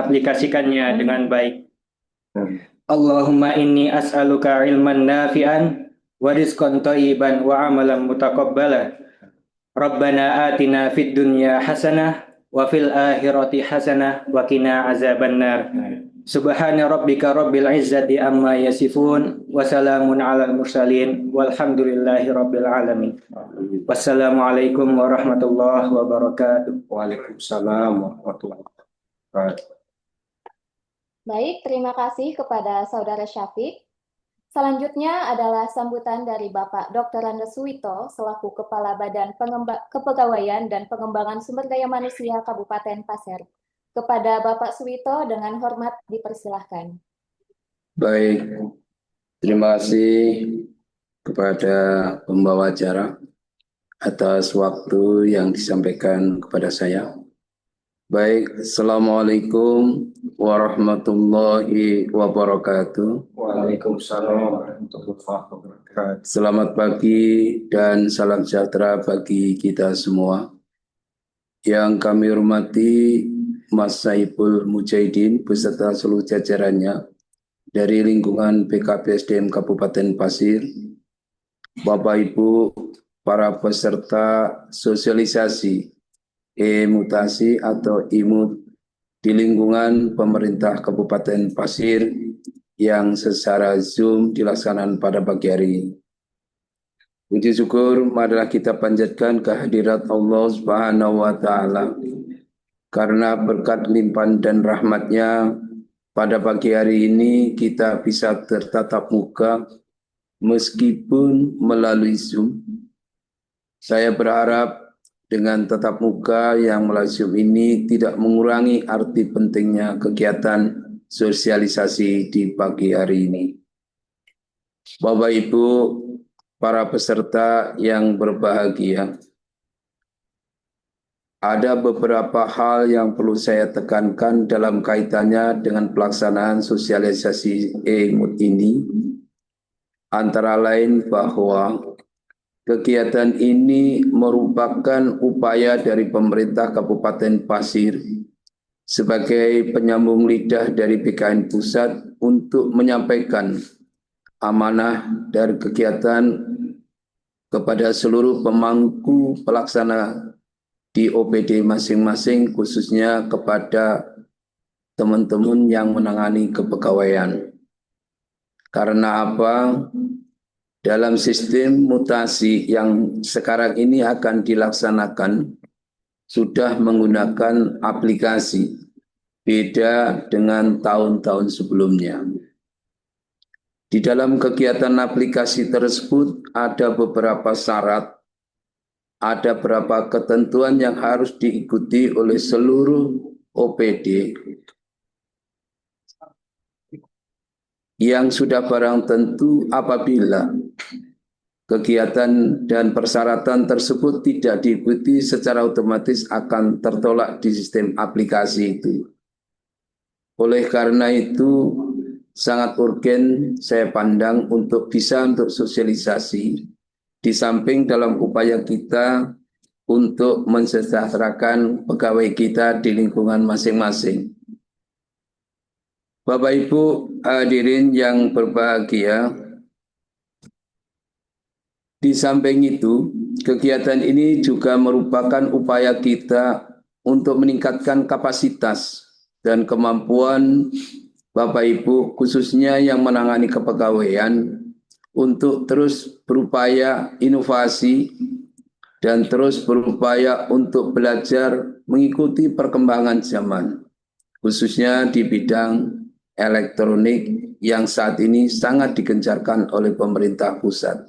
mengaplikasikannya dengan baik. Allahumma inni as'aluka ilman nafi'an wa rizqan thayyiban wa amalan mutaqabbala. Rabbana atina fid dunya hasanah wa fil akhirati hasanah wa qina azabannar. Subhana rabbika rabbil izzati amma yasifun wa salamun alal mursalin walhamdulillahi rabbil alamin. Wassalamualaikum warahmatullahi wabarakatuh. Waalaikumsalam warahmatullahi wabarakatuh. Baik, terima kasih kepada Saudara Syafiq. Selanjutnya adalah sambutan dari Bapak Dr. Andes Suwito selaku Kepala Badan Kepegawaian dan Pengembangan Sumber Daya Manusia Kabupaten Pasir. Kepada Bapak Suwito dengan hormat dipersilahkan. Baik, terima kasih kepada pembawa acara atas waktu yang disampaikan kepada saya. Baik, Assalamualaikum warahmatullahi wabarakatuh. Waalaikumsalam warahmatullahi wabarakatuh. Selamat pagi dan salam sejahtera bagi kita semua. Yang kami hormati Mas Saiful Mujahidin beserta seluruh jajarannya dari lingkungan BKPSDM Kabupaten Pasir, Bapak Ibu, para peserta sosialisasi e-mutasi atau IMUT di lingkungan pemerintah Kabupaten Pasir yang secara Zoom dilaksanakan pada pagi hari ini. Puji syukur marilah kita panjatkan kehadirat Allah Subhanahu wa Ta'ala, karena berkat limpahan dan rahmatnya pada pagi hari ini kita bisa tertatap muka meskipun melalui Zoom. Saya berharap dengan tatap muka yang melalui Zoom ini tidak mengurangi arti pentingnya kegiatan sosialisasi di pagi hari ini. Bapak Ibu, para peserta yang berbahagia, ada beberapa hal yang perlu saya tekankan dalam kaitannya dengan pelaksanaan sosialisasi e-MUT ini. Antara lain bahwa kegiatan ini merupakan upaya dari pemerintah Kabupaten Pasir sebagai penyambung lidah dari BKN Pusat untuk menyampaikan amanah dari kegiatan kepada seluruh pemangku pelaksana di OPD masing-masing, khususnya kepada teman-teman yang menangani kepegawaian. Karena apa? Dalam sistem mutasi yang sekarang ini akan dilaksanakan, sudah menggunakan aplikasi, beda dengan tahun-tahun sebelumnya. Di dalam kegiatan aplikasi tersebut ada beberapa syarat, ada beberapa ketentuan yang harus diikuti oleh seluruh OPD yang sudah barang tentu apabila kegiatan dan persyaratan tersebut tidak diikuti secara otomatis akan tertolak di sistem aplikasi itu. Oleh karena itu sangat urgen saya pandang untuk bisa untuk sosialisasi di samping dalam upaya kita untuk mensejahterakan pegawai kita di lingkungan masing-masing. Bapak Ibu hadirin yang berbahagia, di samping itu kegiatan ini juga merupakan upaya kita untuk meningkatkan kapasitas dan kemampuan Bapak Ibu khususnya yang menangani kepegawaian untuk terus berupaya inovasi dan terus berupaya untuk belajar mengikuti perkembangan zaman, khususnya di bidang elektronik yang saat ini sangat digencarkan oleh pemerintah pusat.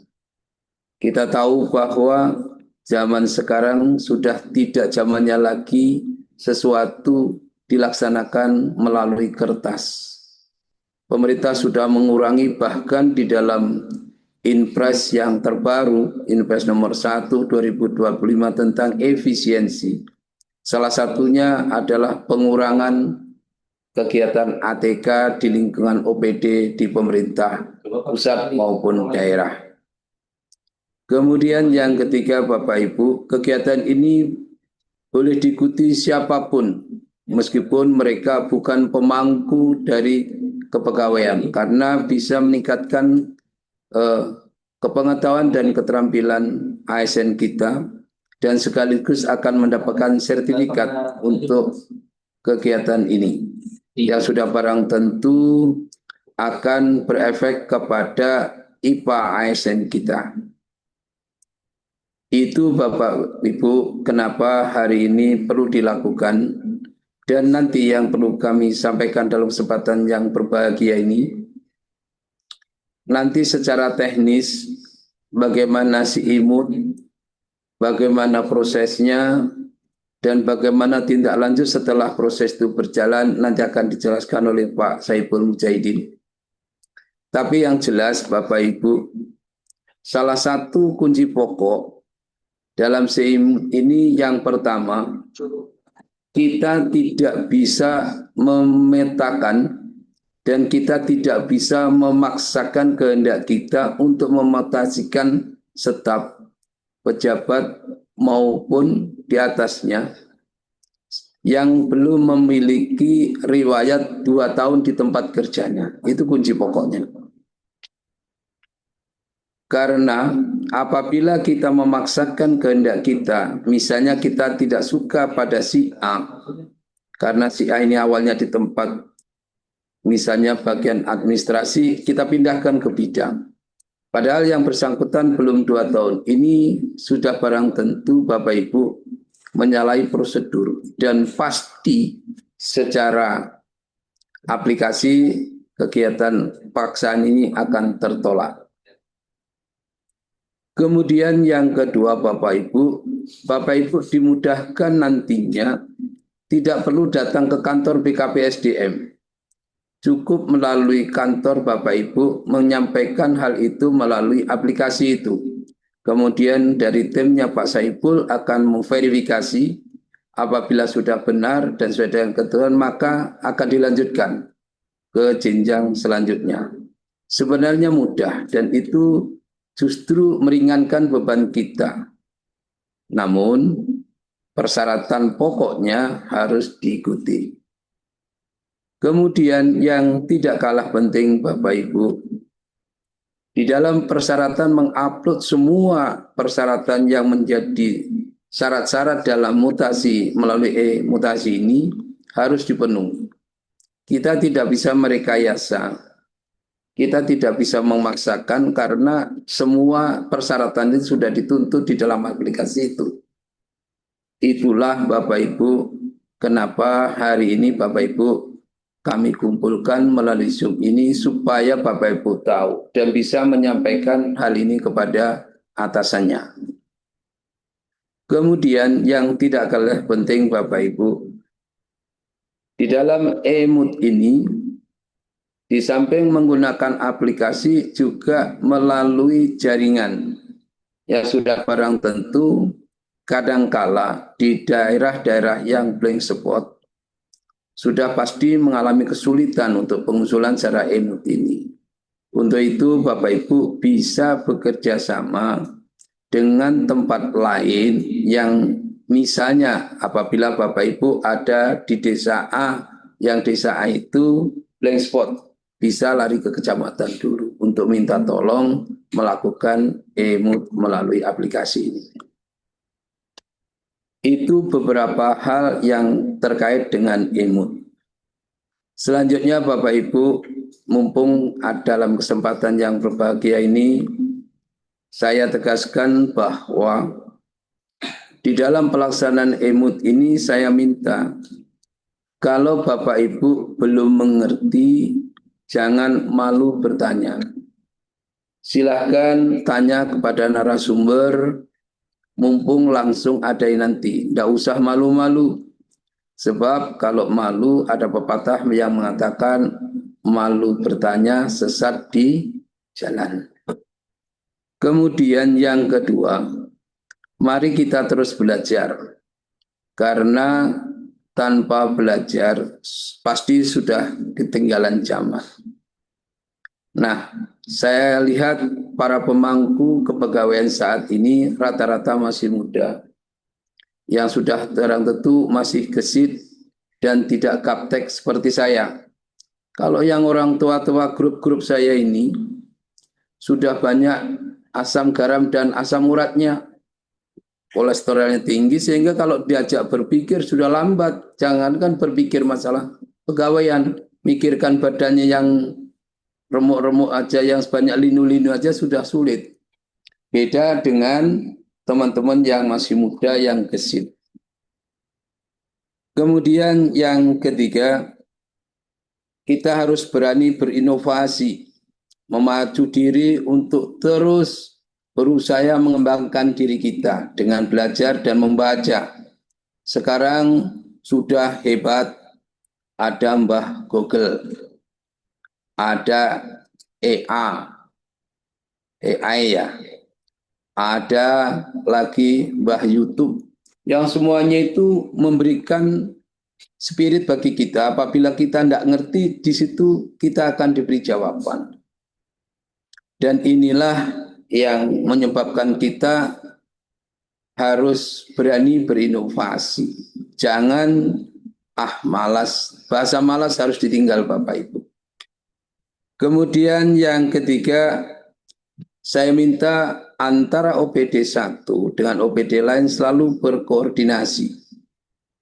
Kita tahu bahwa zaman sekarang sudah tidak zamannya lagi sesuatu dilaksanakan melalui kertas. Pemerintah sudah mengurangi bahkan di dalam Inpres yang terbaru, Inpres nomor 1 2025 tentang efisiensi. Salah satunya adalah pengurangan kegiatan ATK di lingkungan OPD di pemerintah pusat maupun daerah. Kemudian yang ketiga Bapak Ibu, kegiatan ini boleh diikuti siapapun meskipun mereka bukan pemangku dari kepegawaian, karena bisa meningkatkan kepengetahuan dan keterampilan ASN kita, dan sekaligus akan mendapatkan sertifikat untuk kegiatan ini yang sudah barang tentu akan berefek kepada IPA ASN kita. Itu Bapak Ibu kenapa hari ini perlu dilakukan, dan nanti yang perlu kami sampaikan dalam kesempatan yang berbahagia ini, nanti secara teknis bagaimana si imut, bagaimana prosesnya, dan bagaimana tindak lanjut setelah proses itu berjalan nanti akan dijelaskan oleh Pak Saiful Mujahidin. Tapi yang jelas Bapak Ibu, salah satu kunci pokok dalam SEIM ini yang pertama, kita tidak bisa memetakan dan kita tidak bisa memaksakan kehendak kita untuk memutasikan staf, pejabat maupun di atasnya yang belum memiliki riwayat 2 tahun di tempat kerjanya. Itu kunci pokoknya. Karena apabila kita memaksakan kehendak kita, misalnya kita tidak suka pada si A, karena si A ini awalnya di tempat misalnya bagian administrasi, kita pindahkan ke bidang. Padahal yang bersangkutan belum 2 tahun. Ini sudah barang tentu Bapak Ibu menyalahi prosedur. Dan pasti secara aplikasi kegiatan paksaan ini akan tertolak. Kemudian yang kedua Bapak Ibu dimudahkan nantinya tidak perlu datang ke kantor BKPSDM. Cukup melalui kantor Bapak Ibu menyampaikan hal itu melalui aplikasi itu. Kemudian dari timnya Pak Saiful akan memverifikasi, apabila sudah benar dan sesuai dengan ketentuan maka akan dilanjutkan ke jenjang selanjutnya. Sebenarnya mudah dan itu justru meringankan beban kita. Namun persyaratan pokoknya harus diikuti. Kemudian yang tidak kalah penting Bapak Ibu, di dalam persyaratan mengupload semua persyaratan yang menjadi syarat-syarat dalam mutasi melalui mutasi ini harus dipenuhi. Kita tidak bisa merekayasa, kita tidak bisa memaksakan karena semua persyaratan itu sudah dituntut di dalam aplikasi itu. Itulah Bapak Ibu kenapa hari ini Bapak Ibu kami kumpulkan melalui Zoom ini supaya Bapak Ibu tahu dan bisa menyampaikan hal ini kepada atasannya. Kemudian yang tidak kalah penting Bapak Ibu, di dalam e-mood ini, di samping menggunakan aplikasi juga melalui jaringan. Ya sudah barang tentu kadangkala di daerah-daerah yang blank spot sudah pasti mengalami kesulitan untuk pengusulan secara e-mood ini. Untuk itu Bapak Ibu bisa bekerja sama dengan tempat lain yang misalnya apabila Bapak Ibu ada di desa A, yang desa A itu blank spot, bisa lari ke kecamatan dulu untuk minta tolong melakukan e-mood melalui aplikasi ini. Itu beberapa hal yang terkait dengan e-mood. Selanjutnya Bapak Ibu, mumpung dalam kesempatan yang berbahagia ini, saya tegaskan bahwa di dalam pelaksanaan e-mood ini saya minta, kalau Bapak Ibu belum mengerti, jangan malu bertanya. Silahkan tanya kepada narasumber, mumpung langsung ada nanti, tidak usah malu-malu. Sebab kalau malu ada pepatah yang mengatakan malu bertanya sesat di jalan. Kemudian yang kedua, mari kita terus belajar. Karena tanpa belajar pasti sudah ketinggalan zaman. Nah, saya lihat para pemangku kepegawaian saat ini rata-rata masih muda, yang sudah terang tentu masih gesit dan tidak gaptek seperti saya. Kalau yang orang tua-tua grup-grup saya ini sudah banyak asam garam dan asam uratnya, kolesterolnya tinggi, sehingga kalau diajak berpikir sudah lambat. Jangankan berpikir masalah pegawaian, mikirkan badannya yang remuk-remuk aja, yang sebanyak linu-linu aja sudah sulit. Beda dengan teman-teman yang masih muda, yang gesit. Kemudian yang ketiga, kita harus berani berinovasi, memacu diri untuk terus berusaha mengembangkan diri kita dengan belajar dan membaca. Sekarang sudah hebat, ada Mbah Google, ada AI ya, ada lagi Mbah YouTube, yang semuanya itu memberikan spirit bagi kita. Apabila kita tidak ngerti, di situ kita akan diberi jawaban. Dan inilah yang menyebabkan kita harus berani berinovasi. Jangan malas. Bahasa malas harus ditinggal Bapak Ibu. Kemudian yang ketiga, saya minta antara OPD 1 dengan OPD lain selalu berkoordinasi,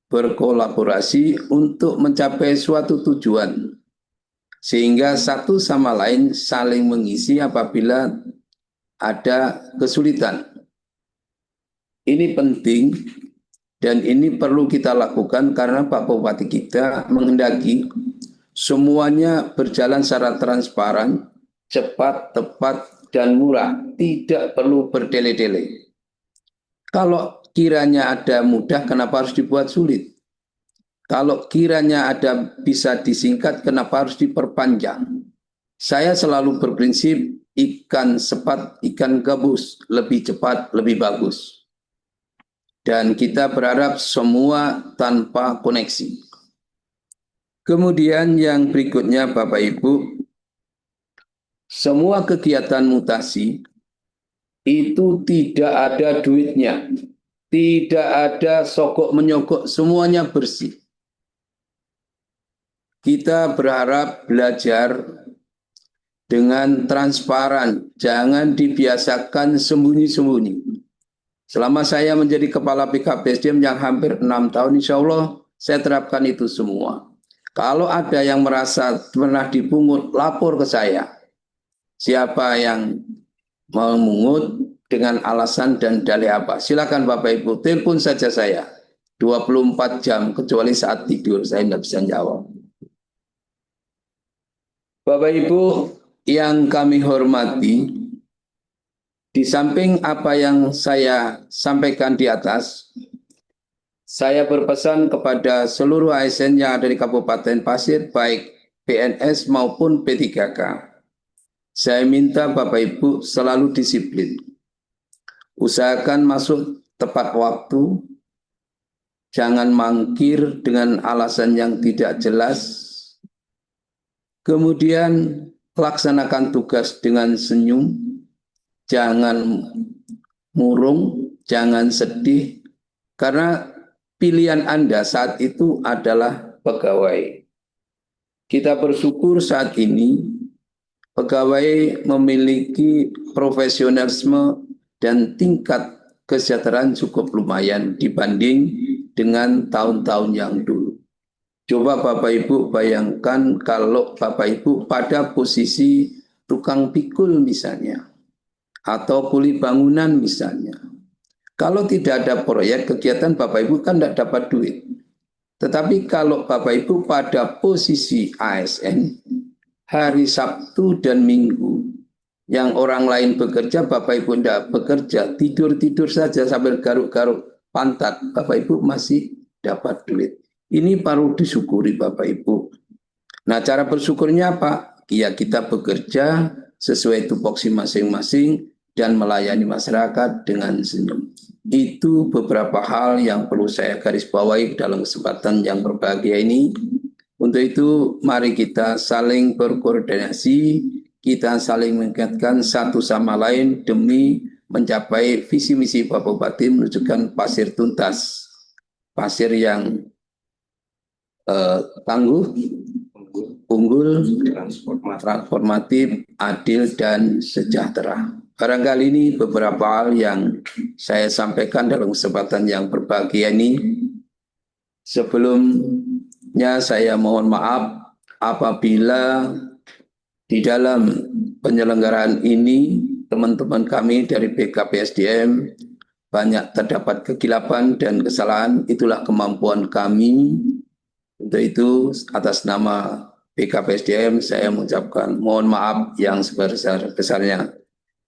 berkolaborasi untuk mencapai suatu tujuan, sehingga satu sama lain saling mengisi apabila ada kesulitan. Ini penting dan ini perlu kita lakukan karena Pak Bupati kita menghendaki semuanya berjalan secara transparan, cepat, tepat, dan murah. Tidak perlu berdele-dele. Kalau kiranya ada mudah, kenapa harus dibuat sulit? Kalau kiranya ada bisa disingkat, kenapa harus diperpanjang? Saya selalu berprinsip ikan sepat, ikan gabus, lebih cepat, lebih bagus. Dan kita berharap semua tanpa koneksi. Kemudian yang berikutnya Bapak Ibu, semua kegiatan mutasi itu tidak ada duitnya, tidak ada sogok menyogok, semuanya bersih. Kita berharap belajar dengan transparan, jangan dibiasakan sembunyi-sembunyi. Selama saya menjadi kepala BKPSDM yang hampir 6 tahun, insya Allah saya terapkan itu semua. Kalau ada yang merasa pernah dipungut, lapor ke saya. Siapa yang memungut dengan alasan dan dalih apa? Silakan Bapak Ibu, telepon saja saya. 24 jam, kecuali saat tidur, saya tidak bisa jawab. Bapak Ibu yang kami hormati, di samping apa yang saya sampaikan di atas, saya berpesan kepada seluruh ASN yang ada di Kabupaten Pasir, baik PNS maupun P3K. Saya minta Bapak Ibu selalu disiplin. Usahakan masuk tepat waktu, jangan mangkir dengan alasan yang tidak jelas. Kemudian laksanakan tugas dengan senyum, jangan murung, jangan sedih, karena pilihan Anda saat itu adalah pegawai. Kita bersyukur saat ini pegawai memiliki profesionalisme dan tingkat kesejahteraan cukup lumayan dibanding dengan tahun-tahun yang dulu. Coba Bapak Ibu bayangkan kalau Bapak Ibu pada posisi tukang pikul misalnya, atau kuli bangunan misalnya. Kalau tidak ada proyek, kegiatan Bapak Ibu kan tidak dapat duit. Tetapi kalau Bapak Ibu pada posisi ASN, hari Sabtu dan Minggu, yang orang lain bekerja, Bapak Ibu tidak bekerja, tidur-tidur saja sambil garuk-garuk pantat, Bapak Ibu masih dapat duit. Ini perlu disyukuri Bapak Ibu. Nah, cara bersyukurnya apa? Ya, kita bekerja sesuai tupoksi masing-masing dan melayani masyarakat dengan senyum. Itu beberapa hal yang perlu saya garis bawahi dalam kesempatan yang berbahagia ini. Untuk itu, mari kita saling berkoordinasi, kita saling mengingatkan satu sama lain demi mencapai visi misi Bapak Bupati menunjukkan pasir tuntas, pasir yang tangguh, unggul, transformatif, adil, dan sejahtera. Barangkali ini beberapa hal yang saya sampaikan dalam kesempatan yang berbahagia ini. Sebelumnya saya mohon maaf apabila di dalam penyelenggaraan ini teman-teman kami dari BKPSDM banyak terdapat kekilapan dan kesalahan. Itulah kemampuan kami. Untuk itu atas nama BKPSDM saya mengucapkan mohon maaf yang sebesar-besarnya.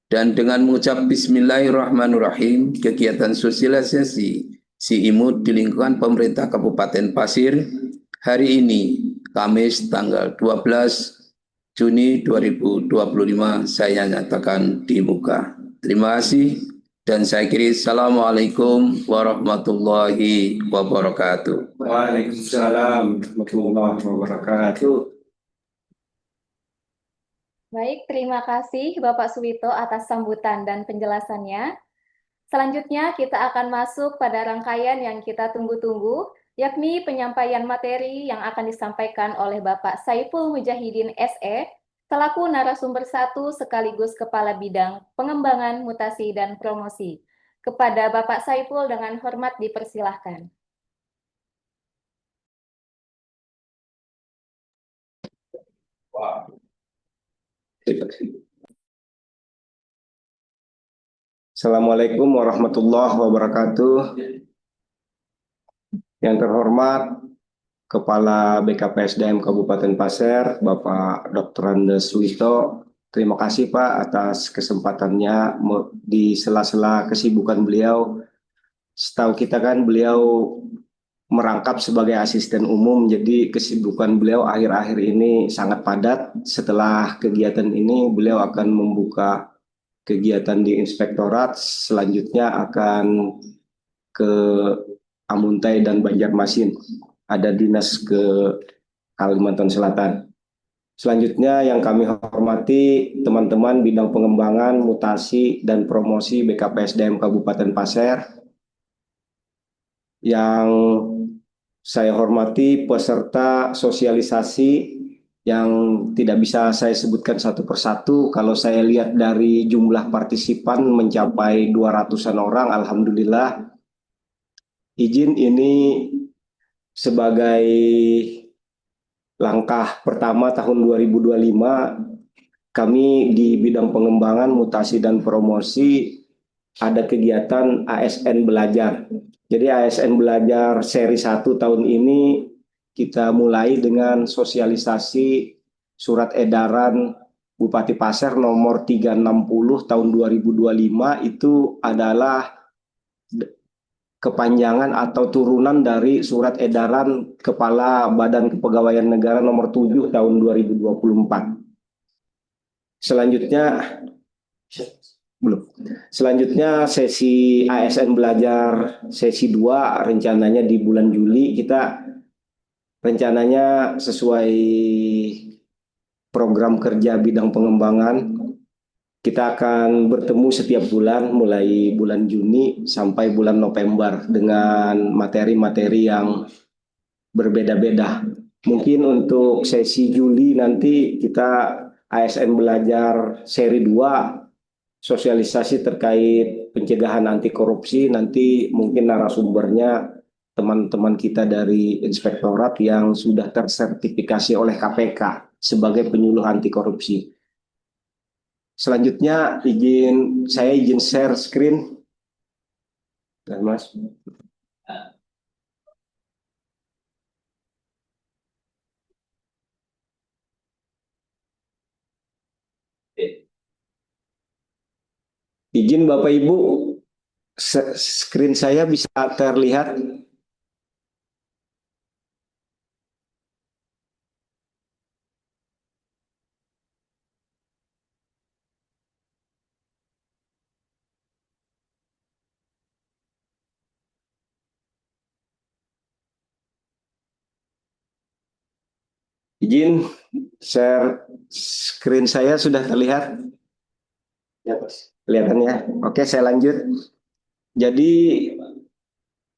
Dan dengan mengucap Bismillahirrahmanirrahim, kegiatan sosialisasi SIIMUD di lingkungan pemerintah Kabupaten Pasir hari ini, Kamis tanggal 12 Juni 2025, saya nyatakan dibuka. Terima kasih dan saya kiri. Assalamualaikum warahmatullahi wabarakatuh. Waalaikumsalam warahmatullahi wabarakatuh. Baik, terima kasih Bapak Suwito atas sambutan dan penjelasannya. Selanjutnya kita akan masuk pada rangkaian yang kita tunggu-tunggu, yakni penyampaian materi yang akan disampaikan oleh Bapak Saiful Mujahidin SE, selaku narasumber 1 sekaligus Kepala Bidang Pengembangan, Mutasi, dan Promosi. Kepada Bapak Saiful dengan hormat dipersilahkan. Assalamualaikum warahmatullahi wabarakatuh. Yang terhormat Kepala BKPSDM Kabupaten Pasir, Bapak Dr. Andes Suwito. Terima kasih Pak atas kesempatannya di sela-sela kesibukan beliau. Setahu kita kan beliau merangkap sebagai asisten umum, jadi kesibukan beliau akhir-akhir ini sangat padat. Setelah kegiatan ini beliau akan membuka kegiatan di inspektorat, selanjutnya akan ke Amuntai dan Banjarmasin, ada dinas ke Kalimantan Selatan. Selanjutnya yang kami hormati teman-teman bidang pengembangan, mutasi, dan promosi BKPSDM Kabupaten Pasir. Yang saya hormati peserta sosialisasi yang tidak bisa saya sebutkan satu persatu. Kalau saya lihat dari jumlah partisipan mencapai 200-an orang, alhamdulillah. Izin ini sebagai langkah pertama tahun 2025, kami di bidang pengembangan, mutasi, dan promosi ada kegiatan ASN Belajar. Jadi ASN Belajar seri 1 tahun ini kita mulai dengan sosialisasi surat edaran Bupati Pasir nomor 360 tahun 2025. Itu adalah kepanjangan atau turunan dari surat edaran Kepala Badan Kepegawaian Negara nomor 7 tahun 2024. Selanjutnya sesi ASN Belajar sesi 2 rencananya di bulan Juli. Kita rencananya sesuai program kerja bidang pengembangan, kita akan bertemu setiap bulan mulai bulan Juni sampai bulan November dengan materi-materi yang berbeda-beda. Mungkin untuk sesi Juli nanti kita ASN Belajar seri 2 sosialisasi terkait pencegahan anti korupsi. Nanti mungkin narasumbernya teman-teman kita dari inspektorat yang sudah tersertifikasi oleh KPK sebagai penyuluh anti korupsi. Selanjutnya saya izin share screen. Dan Mas. Izin Bapak Ibu, screen saya bisa terlihat. Izin share screen saya sudah terlihat. Ya, kelihatan ya. Oke, saya lanjut. Jadi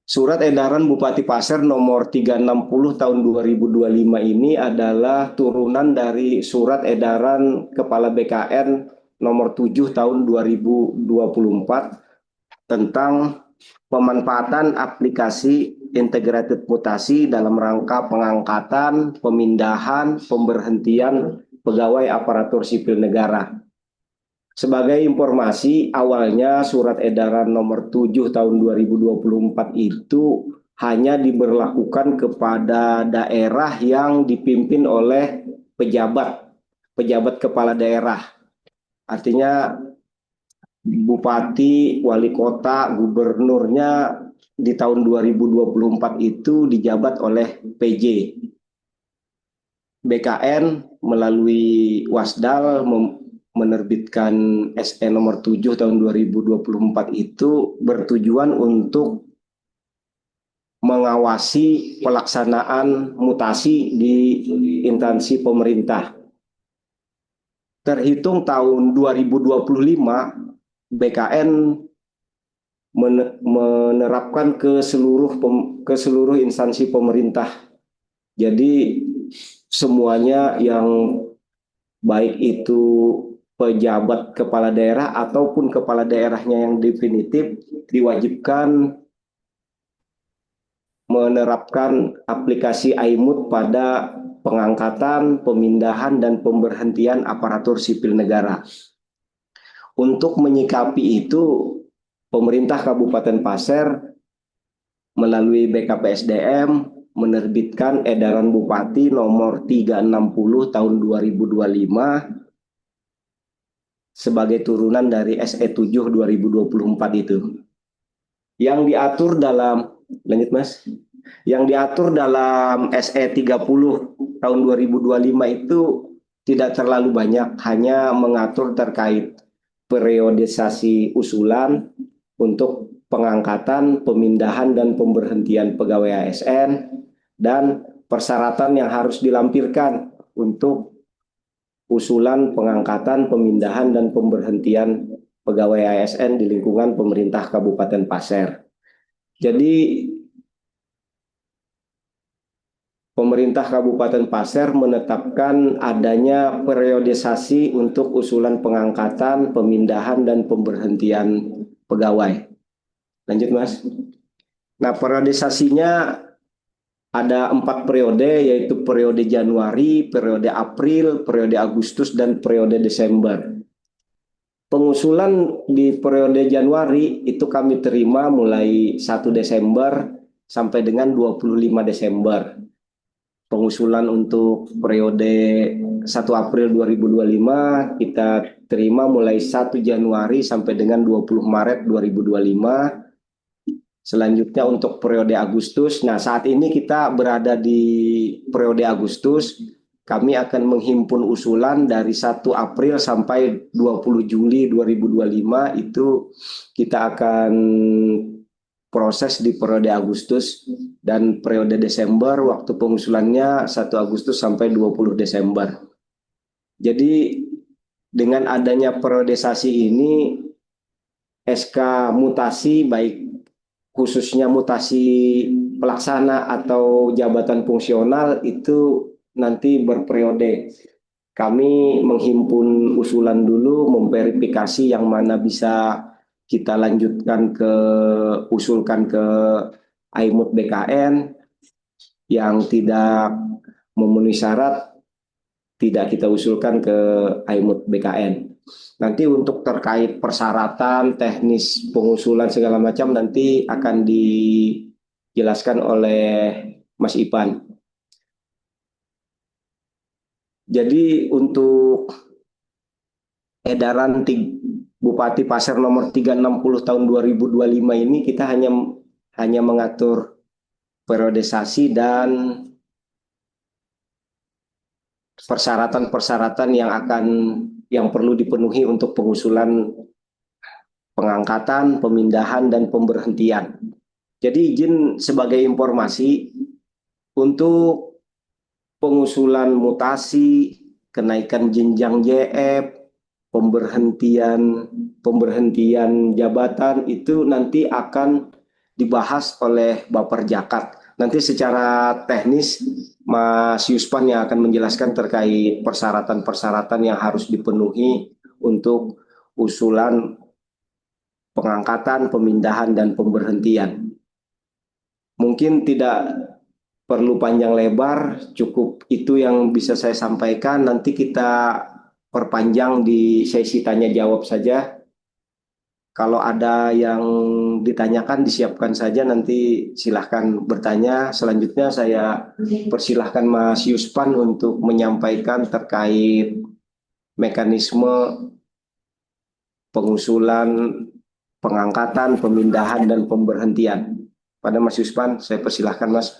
Surat edaran Bupati Pasir nomor 360 tahun 2025 ini adalah turunan dari surat edaran Kepala BKN nomor 7 tahun 2024 tentang pemanfaatan aplikasi integrated mutasi dalam rangka pengangkatan, pemindahan, pemberhentian pegawai aparatur sipil negara. Sebagai informasi, awalnya surat edaran nomor 7 tahun 2024 itu hanya diberlakukan kepada daerah yang dipimpin oleh pejabat kepala daerah. Artinya bupati, wali kota, gubernurnya di tahun 2024 itu dijabat oleh PJ. BKN melalui Wasdal menerbitkan SE nomor 7 tahun 2024 itu bertujuan untuk mengawasi pelaksanaan mutasi di instansi pemerintah. Terhitung tahun 2025, BKN menerapkan ke seluruh instansi pemerintah. Jadi semuanya yang baik itu pejabat kepala daerah ataupun kepala daerahnya yang definitif diwajibkan menerapkan aplikasi iMUT pada pengangkatan, pemindahan, dan pemberhentian aparatur sipil negara. Untuk menyikapi itu, pemerintah Kabupaten Pasir melalui BKPSDM menerbitkan edaran Bupati nomor 360 tahun 2025 sebagai turunan dari SE 7 2024 itu. Yang diatur dalam, lanjut Mas, yang diatur dalam SE 30 tahun 2025 itu tidak terlalu banyak, hanya mengatur terkait periodisasi usulan untuk pengangkatan, pemindahan, dan pemberhentian pegawai ASN, dan persyaratan yang harus dilampirkan untuk usulan pengangkatan, pemindahan, dan pemberhentian pegawai ASN di lingkungan pemerintah Kabupaten Pasir. Jadi pemerintah Kabupaten Pasir menetapkan adanya periodisasi untuk usulan pengangkatan, pemindahan, dan pemberhentian pegawai. Lanjut Mas. Nah, periodisasinya ada 4 periode, yaitu periode Januari, periode April, periode Agustus, dan periode Desember. Pengusulan di periode Januari itu kami terima mulai 1 Desember sampai dengan 25 Desember. Pengusulan untuk periode 1 April 2025 kita terima mulai 1 Januari sampai dengan 20 Maret 2025. Selanjutnya untuk periode Agustus, nah saat ini kita berada di periode Agustus, kami akan menghimpun usulan dari 1 April sampai 20 Juli 2025 itu kita akan proses di periode Agustus, dan periode Desember waktu pengusulannya 1 Agustus sampai 20 Desember. Jadi dengan adanya periodisasi ini, SK mutasi baik khususnya mutasi pelaksana atau jabatan fungsional itu nanti berperiode. Kami menghimpun usulan dulu, memverifikasi yang mana bisa kita lanjutkan usulkan ke iMUT BKN, yang tidak memenuhi syarat tidak kita usulkan ke iMUT BKN. Nanti untuk terkait persyaratan, teknis pengusulan segala macam nanti akan dijelaskan oleh Mas Ipan. Jadi untuk edaran Bupati Pasir nomor 360 tahun 2025 ini kita hanya mengatur periodisasi dan persyaratan-persyaratan yang perlu dipenuhi untuk pengusulan pengangkatan, pemindahan, dan pemberhentian. Jadi izin sebagai informasi untuk pengusulan mutasi, kenaikan jenjang JF, pemberhentian jabatan itu nanti akan dibahas oleh Bapak Jakat. Nanti secara teknis Mas Yuspan yang akan menjelaskan terkait persyaratan-persyaratan yang harus dipenuhi untuk usulan pengangkatan, pemindahan, dan pemberhentian. Mungkin tidak perlu panjang lebar, cukup itu yang bisa saya sampaikan. Nanti kita perpanjang di sesi tanya jawab saja. Kalau ada yang ditanyakan disiapkan saja, nanti silahkan bertanya. Selanjutnya saya persilahkan Mas Yuspan untuk menyampaikan terkait mekanisme pengusulan, pengangkatan, pemindahan, dan pemberhentian. Pada Mas Yuspan, saya persilahkan Mas.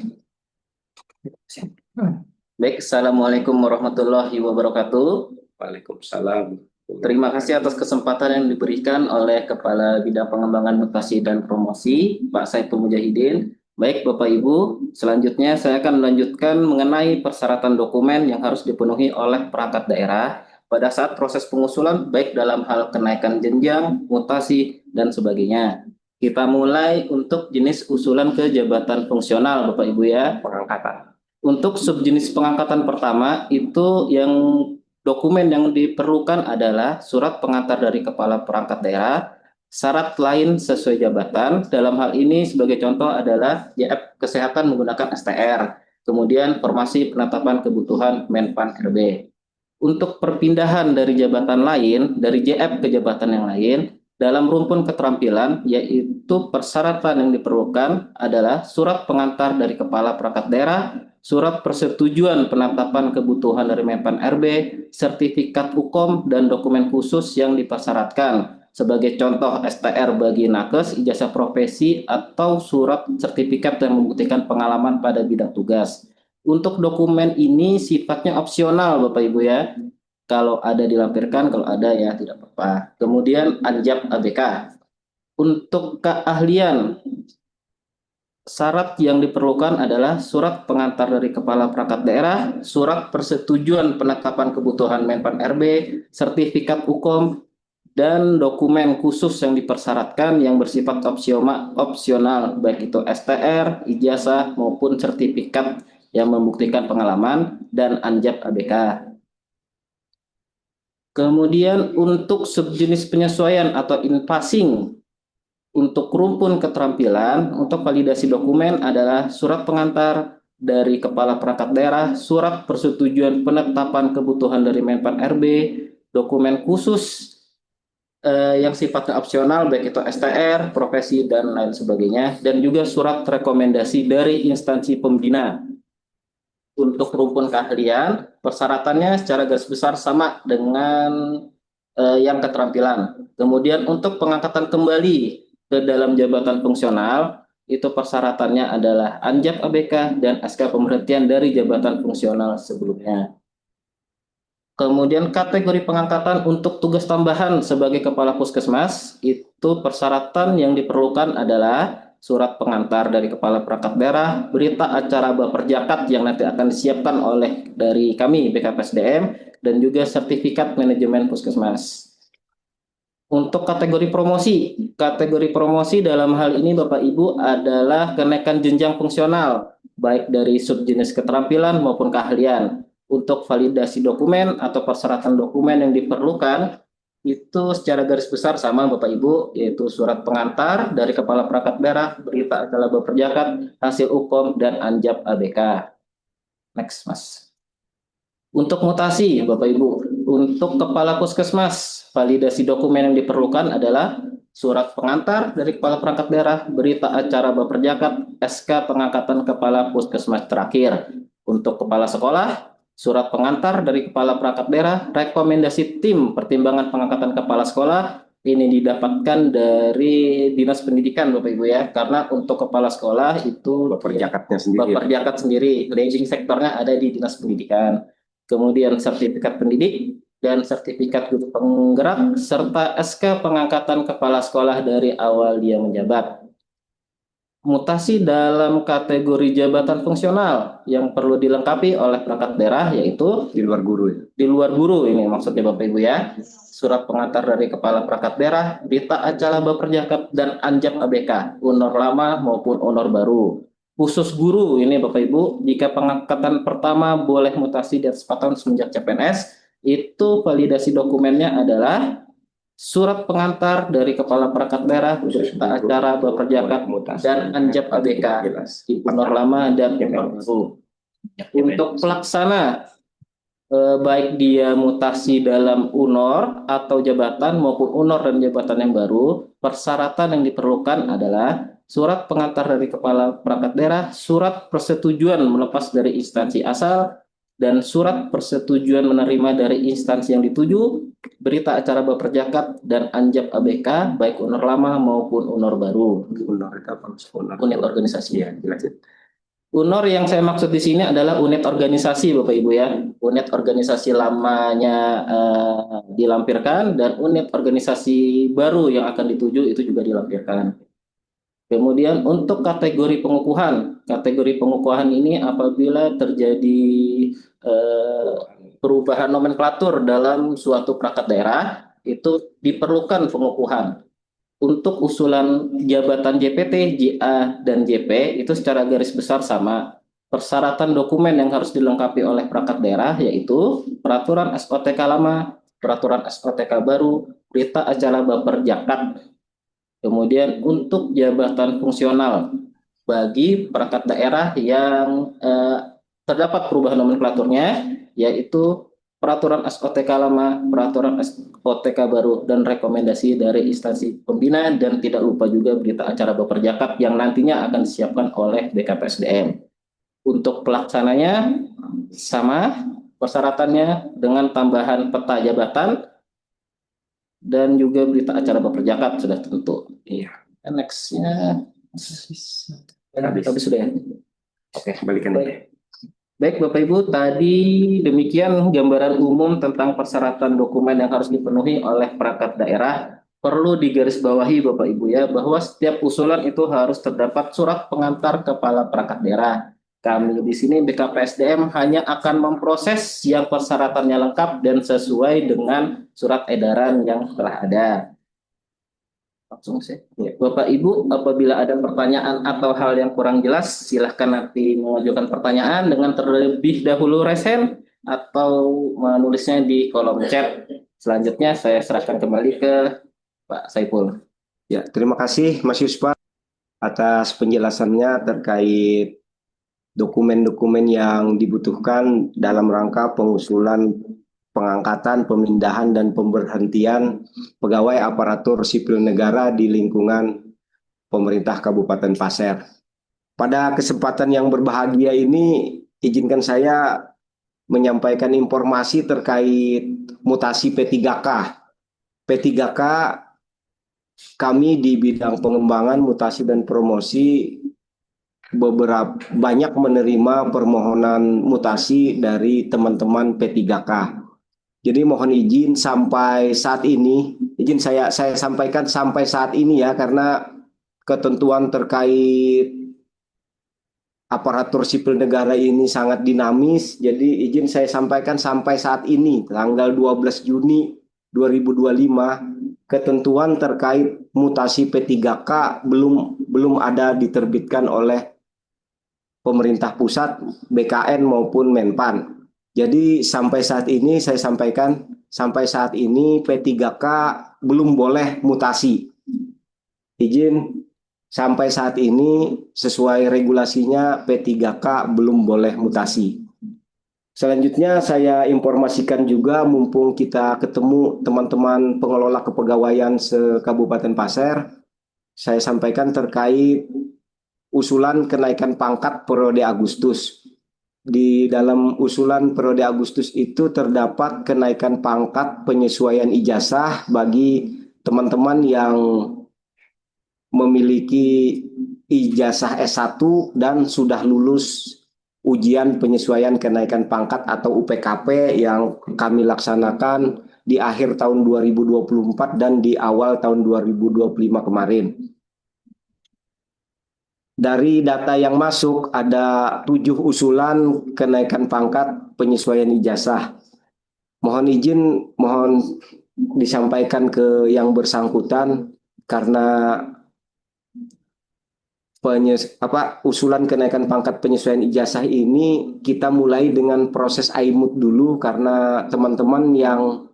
Baik, Assalamualaikum warahmatullahi wabarakatuh. Waalaikumsalam. Terima kasih atas kesempatan yang diberikan oleh Kepala Bidang Pengembangan Mutasi dan Promosi, Pak Saiful Mujahidin. Baik, Bapak Ibu, selanjutnya saya akan melanjutkan mengenai persyaratan dokumen yang harus dipenuhi oleh perangkat daerah pada saat proses pengusulan, baik dalam hal kenaikan jenjang, mutasi, dan sebagainya. Kita mulai untuk jenis usulan ke jabatan fungsional, Bapak Ibu ya. Pengangkatan. Untuk subjenis pengangkatan pertama, itu yang dokumen yang diperlukan adalah surat pengantar dari kepala perangkat daerah, syarat lain sesuai jabatan. Dalam hal ini sebagai contoh adalah JF Kesehatan menggunakan STR, kemudian formasi penetapan kebutuhan Menpan RB. Untuk perpindahan dari jabatan lain, dari JF ke jabatan yang lain, dalam rumpun keterampilan, yaitu persyaratan yang diperlukan adalah surat pengantar dari kepala perangkat daerah, surat persetujuan penetapan kebutuhan dari Menpan RB, sertifikat hukum, dan dokumen khusus yang dipersyaratkan. Sebagai contoh STR bagi nakes, ijazah profesi, atau surat sertifikat yang membuktikan pengalaman pada bidang tugas. Untuk dokumen ini sifatnya opsional Bapak Ibu ya. Kalau ada dilampirkan, kalau ada ya tidak apa-apa. Kemudian Anjab ABK. Untuk keahlian, syarat yang diperlukan adalah surat pengantar dari kepala perangkat daerah, surat persetujuan penetapan kebutuhan Menpan RB, sertifikat hukum, dan dokumen khusus yang dipersyaratkan yang bersifat opsional, baik itu STR, ijazah, maupun sertifikat yang membuktikan pengalaman, dan Anjab ABK. Kemudian untuk subjenis penyesuaian atau in-passing, untuk rumpun keterampilan, untuk validasi dokumen adalah surat pengantar dari kepala perangkat daerah, surat persetujuan penetapan kebutuhan dari Menpan RB, dokumen khusus yang sifatnya opsional, baik itu STR, profesi, dan lain sebagainya, dan juga surat rekomendasi dari instansi pembina. Untuk rumpun keahlian, persyaratannya secara garis besar sama dengan yang keterampilan. Kemudian untuk pengangkatan kembali ke dalam jabatan fungsional, itu persyaratannya adalah Anjab ABK dan SK pemberhentian dari jabatan fungsional sebelumnya. Kemudian kategori pengangkatan untuk tugas tambahan sebagai kepala puskesmas, itu persyaratan yang diperlukan adalah surat pengantar dari kepala perangkat daerah, berita acara Baperjakat yang nanti akan disiapkan oleh dari kami BKPSDM, dan juga sertifikat manajemen puskesmas. Untuk kategori promosi dalam hal ini Bapak Ibu adalah kenaikan jenjang fungsional, baik dari subjenis keterampilan maupun keahlian. Untuk validasi dokumen atau persyaratan dokumen yang diperlukan, itu secara garis besar sama Bapak Ibu, yaitu surat pengantar dari kepala perangkat daerah, berita acara Baperjakat, hasil hukum, dan Anjab ABK. Next, Mas. Untuk mutasi, Bapak Ibu, untuk kepala puskesmas, validasi dokumen yang diperlukan adalah surat pengantar dari kepala perangkat daerah, berita acara Baperjakat, SK pengangkatan kepala puskesmas terakhir. Untuk kepala sekolah, surat pengantar dari kepala perangkat daerah, rekomendasi tim pertimbangan pengangkatan kepala sekolah, ini didapatkan dari Dinas Pendidikan Bapak Ibu ya, karena untuk kepala sekolah itu Baperjakatnya sendiri. Baperjakat sendiri, leading sektornya ada di Dinas Pendidikan. Kemudian sertifikat pendidik dan sertifikat guru penggerak serta SK pengangkatan kepala sekolah dari awal dia menjabat. mutasi dalam kategori jabatan fungsional yang perlu dilengkapi oleh perangkat daerah, yaitu Di luar guru ya. di luar guru ini maksudnya Bapak Ibu ya. Surat pengantar dari kepala perangkat daerah, berita acara Baperjakat dan Anjap ABK, honor lama maupun honor baru. Khusus guru ini Bapak Ibu, jika pengangkatan pertama boleh mutasi di atas 4 tahun semenjak CPNS, itu validasi dokumennya adalah surat pengantar dari kepala perangkat daerah, berita acara Baperjakat dan Anjap ABK, honor lama dan honor baru. Untuk pelaksana baik dia mutasi dalam unor atau jabatan maupun unor dan jabatan yang baru, persyaratan yang diperlukan adalah surat pengantar dari kepala perangkat daerah, surat persetujuan melepas dari instansi asal, dan surat persetujuan menerima dari instansi yang dituju, berita acara Baperjakat dan Anjap ABK baik unor lama maupun unor baru. Unor itu apa? Unit organisasi. Ya, jelasin. Unor yang saya maksud di sini adalah unit organisasi Bapak Ibu ya. Unit organisasi lamanya dilampirkan dan unit organisasi baru yang akan dituju itu juga dilampirkan. Kemudian untuk kategori pengukuhan ini apabila terjadi perubahan nomenklatur dalam suatu perangkat daerah, itu diperlukan pengukuhan. Untuk usulan jabatan JPT, JA, dan JP itu secara garis besar sama. Persyaratan dokumen yang harus dilengkapi oleh perangkat daerah yaitu peraturan SOTK lama, peraturan SOTK baru, berita acara Baperjakat. Kemudian untuk jabatan fungsional bagi perangkat daerah yang terdapat perubahan nomenklaturnya yaitu peraturan SOTK lama, peraturan SOTK baru, dan rekomendasi dari instansi pembina, dan tidak lupa juga berita acara Baperjakat yang nantinya akan disiapkan oleh BKPSDM. Untuk pelaksananya sama persyaratannya dengan tambahan peta jabatan dan juga berita acara Baperjakat sudah tentu. Iya. Nextnya habis sudah ya. Oke, Balikan aja. Baik Bapak Ibu, tadi demikian gambaran umum tentang persyaratan dokumen yang harus dipenuhi oleh perangkat daerah. Perlu digarisbawahi Bapak Ibu ya, bahwa setiap usulan itu harus terdapat surat pengantar kepala perangkat daerah. Kami di sini BKPSDM hanya akan memproses yang persyaratannya lengkap dan sesuai dengan surat edaran yang telah ada. Langsung sih. Ya. Bapak Ibu, apabila ada pertanyaan atau hal yang kurang jelas, silahkan nanti mengajukan pertanyaan dengan terlebih dahulu resen atau menulisnya di kolom chat. Selanjutnya saya serahkan kembali ke Pak Saiful. Ya, terima kasih Mas Yuspa atas penjelasannya terkait dokumen-dokumen yang dibutuhkan dalam rangka pengusulan pengangkatan, pemindahan, dan pemberhentian pegawai aparatur sipil negara di lingkungan pemerintah Kabupaten Pasir. Pada kesempatan yang berbahagia ini, izinkan saya menyampaikan informasi terkait mutasi P3K. P3K kami di bidang pengembangan, mutasi, dan promosi banyak menerima permohonan mutasi dari teman-teman P3K. Jadi mohon izin sampai saat ini, izin saya sampaikan sampai saat ini ya, karena ketentuan terkait aparatur sipil negara ini sangat dinamis. Jadi izin saya sampaikan sampai saat ini, tanggal 12 Juni 2025, ketentuan terkait mutasi P3K belum ada diterbitkan oleh pemerintah pusat, BKN maupun Menpan. Jadi sampai saat ini saya sampaikan, sampai saat ini P3K belum boleh mutasi. Izin sampai saat ini sesuai regulasinya P3K belum boleh mutasi. Selanjutnya saya informasikan juga, mumpung kita ketemu teman-teman pengelola kepegawaian se-Kabupaten Pasir, saya sampaikan terkait usulan kenaikan pangkat periode Agustus. Di dalam usulan periode Agustus itu terdapat kenaikan pangkat penyesuaian ijazah bagi teman-teman yang memiliki ijazah S1 dan sudah lulus ujian penyesuaian kenaikan pangkat atau UPKP yang kami laksanakan di akhir tahun 2024 dan di awal tahun 2025 kemarin. Dari data yang masuk ada 7 usulan kenaikan pangkat penyesuaian ijazah. Mohon izin, mohon disampaikan ke yang bersangkutan karena usulan kenaikan pangkat penyesuaian ijazah ini kita mulai dengan proses AIMUT dulu karena teman-teman yang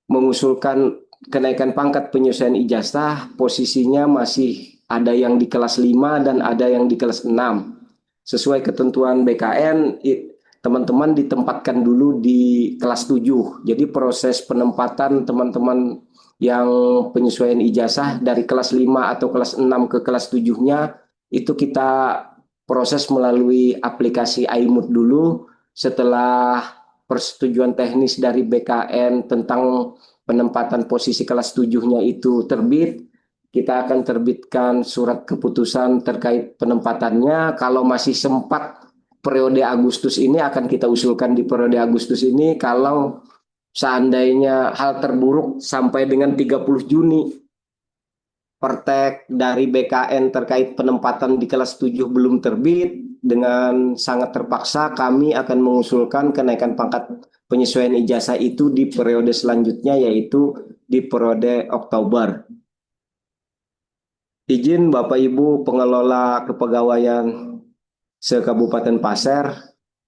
mengusulkan kenaikan pangkat penyesuaian ijazah posisinya masih ada yang di kelas 5 dan ada yang di kelas 6. Sesuai ketentuan BKN, teman-teman ditempatkan dulu di kelas 7. Jadi proses penempatan teman-teman yang penyesuaian ijazah dari kelas 5 atau kelas 6 ke kelas 7-nya itu kita proses melalui aplikasi AIMUT dulu. Setelah persetujuan teknis dari BKN tentang penempatan posisi kelas 7-nya itu terbit, kita akan terbitkan surat keputusan terkait penempatannya. Kalau masih sempat periode Agustus ini akan kita usulkan di periode Agustus ini. Kalau seandainya hal terburuk sampai dengan 30 Juni pertek dari BKN terkait penempatan di kelas 7 belum terbit, dengan sangat terpaksa kami akan mengusulkan kenaikan pangkat penyesuaian ijazah itu di periode selanjutnya, yaitu di periode Oktober. Izin Bapak Ibu pengelola kepegawaian se-Kabupaten Pasir,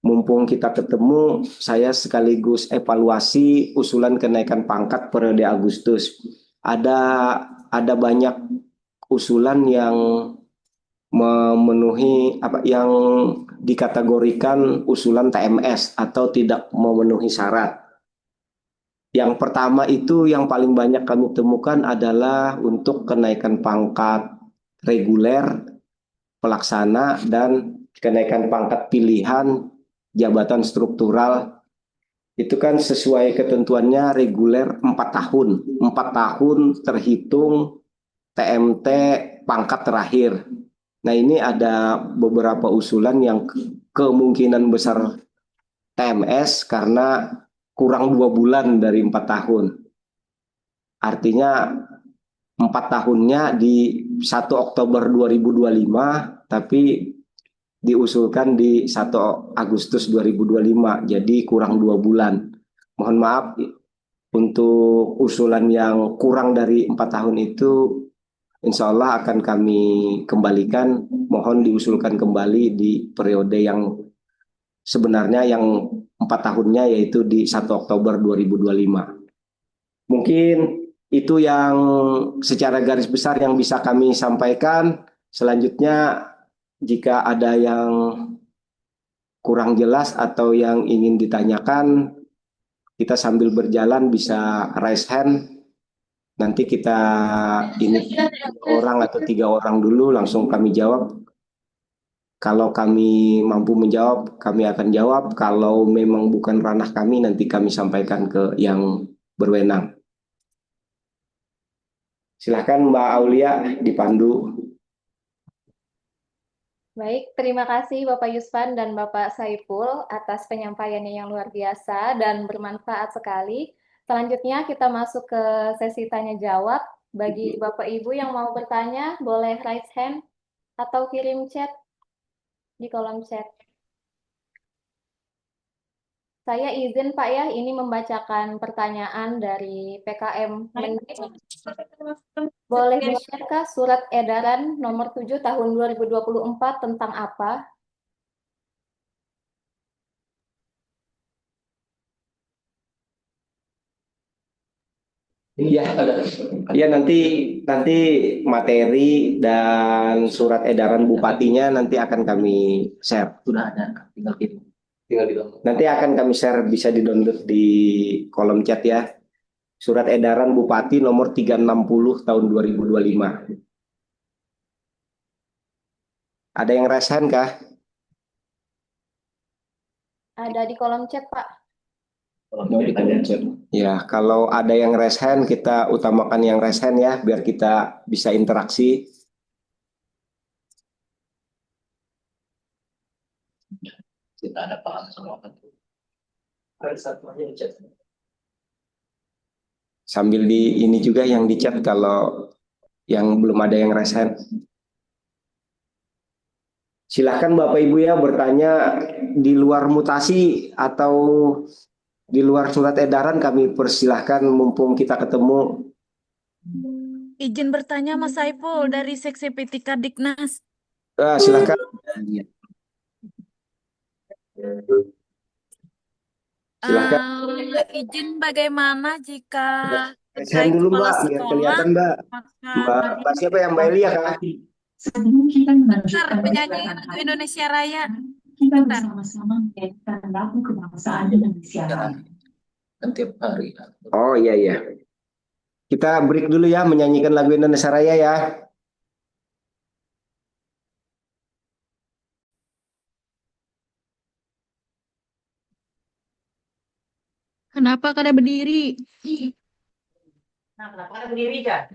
mumpung kita ketemu, saya sekaligus evaluasi usulan kenaikan pangkat periode Agustus. Ada banyak usulan yang memenuhi yang dikategorikan usulan TMS atau tidak memenuhi syarat. Yang pertama itu yang paling banyak kami temukan adalah untuk kenaikan pangkat reguler, pelaksana, dan kenaikan pangkat pilihan jabatan struktural. Itu kan sesuai ketentuannya reguler 4 tahun. 4 tahun terhitung TMT pangkat terakhir. Nah, ini ada beberapa usulan yang kemungkinan besar TMS karena kurang 2 bulan dari 4 tahun. Artinya 4 tahunnya di 1 Oktober 2025, tapi diusulkan di 1 Agustus 2025, jadi kurang 2 bulan. Mohon maaf untuk usulan yang kurang dari 4 tahun itu, insya Allah akan kami kembalikan. Mohon diusulkan kembali di periode yang sebenarnya yang 4 tahunnya, yaitu di 1 Oktober 2025. Mungkin itu yang secara garis besar yang bisa kami sampaikan. Selanjutnya jika ada yang kurang jelas atau yang ingin ditanyakan, kita sambil berjalan bisa raise hand. Nanti kita ini 2 orang atau 3 orang dulu langsung kami jawab. Kalau kami mampu menjawab, kami akan jawab. Kalau memang bukan ranah kami, nanti kami sampaikan ke yang berwenang. Silahkan Mbak Aulia dipandu. Baik, terima kasih Bapak Yusvan dan Bapak Saiful atas penyampaiannya yang luar biasa dan bermanfaat sekali. Selanjutnya kita masuk ke sesi tanya jawab. Bagi Bapak Ibu yang mau bertanya, boleh raise hand atau kirim chat di kolom chat. Saya izin Pak ya, ini membacakan pertanyaan dari PKM Mendikbud. Boleh di-share Kak surat edaran nomor 7 tahun 2024 tentang apa? Iya, ya nanti materi dan surat edaran bupatinya nanti akan kami share. Sudah ada, tinggal kirim. Nanti akan kami share, bisa di-download di kolom chat ya. Surat edaran Bupati nomor 360 tahun 2025. Ada yang raise hand kah? Ada di kolom chat, Pak. Ya, kalau ada yang raise hand, kita utamakan yang raise hand ya, biar kita bisa interaksi. Kita ada paham semua kan. Sambil di ini juga yang di chat kalau yang belum ada yang raise hand. Silahkan Bapak Ibu ya bertanya di luar mutasi atau di luar surat edaran, kami persilahkan mumpung kita ketemu. Izin bertanya Mas Saiful dari Seksi P3 Diknas. Silahkan. Silahkan. Izin bagaimana jika Saya terkait dulu kepala Mbak, biar sekolah, kelihatan Mbak. Mbak siapa yang Mbak Elia kah? bentar, penyanyi lagu Indonesia Raya. Kita Bentar. bersama-sama menyanyikan lagu kebangsaan Indonesia Raya. Kan tiap hari. Oh iya iya. Kita break dulu ya menyanyikan lagu Indonesia Raya ya. Kenapa kada berdiri? Nah, kenapa ada berdiri kan?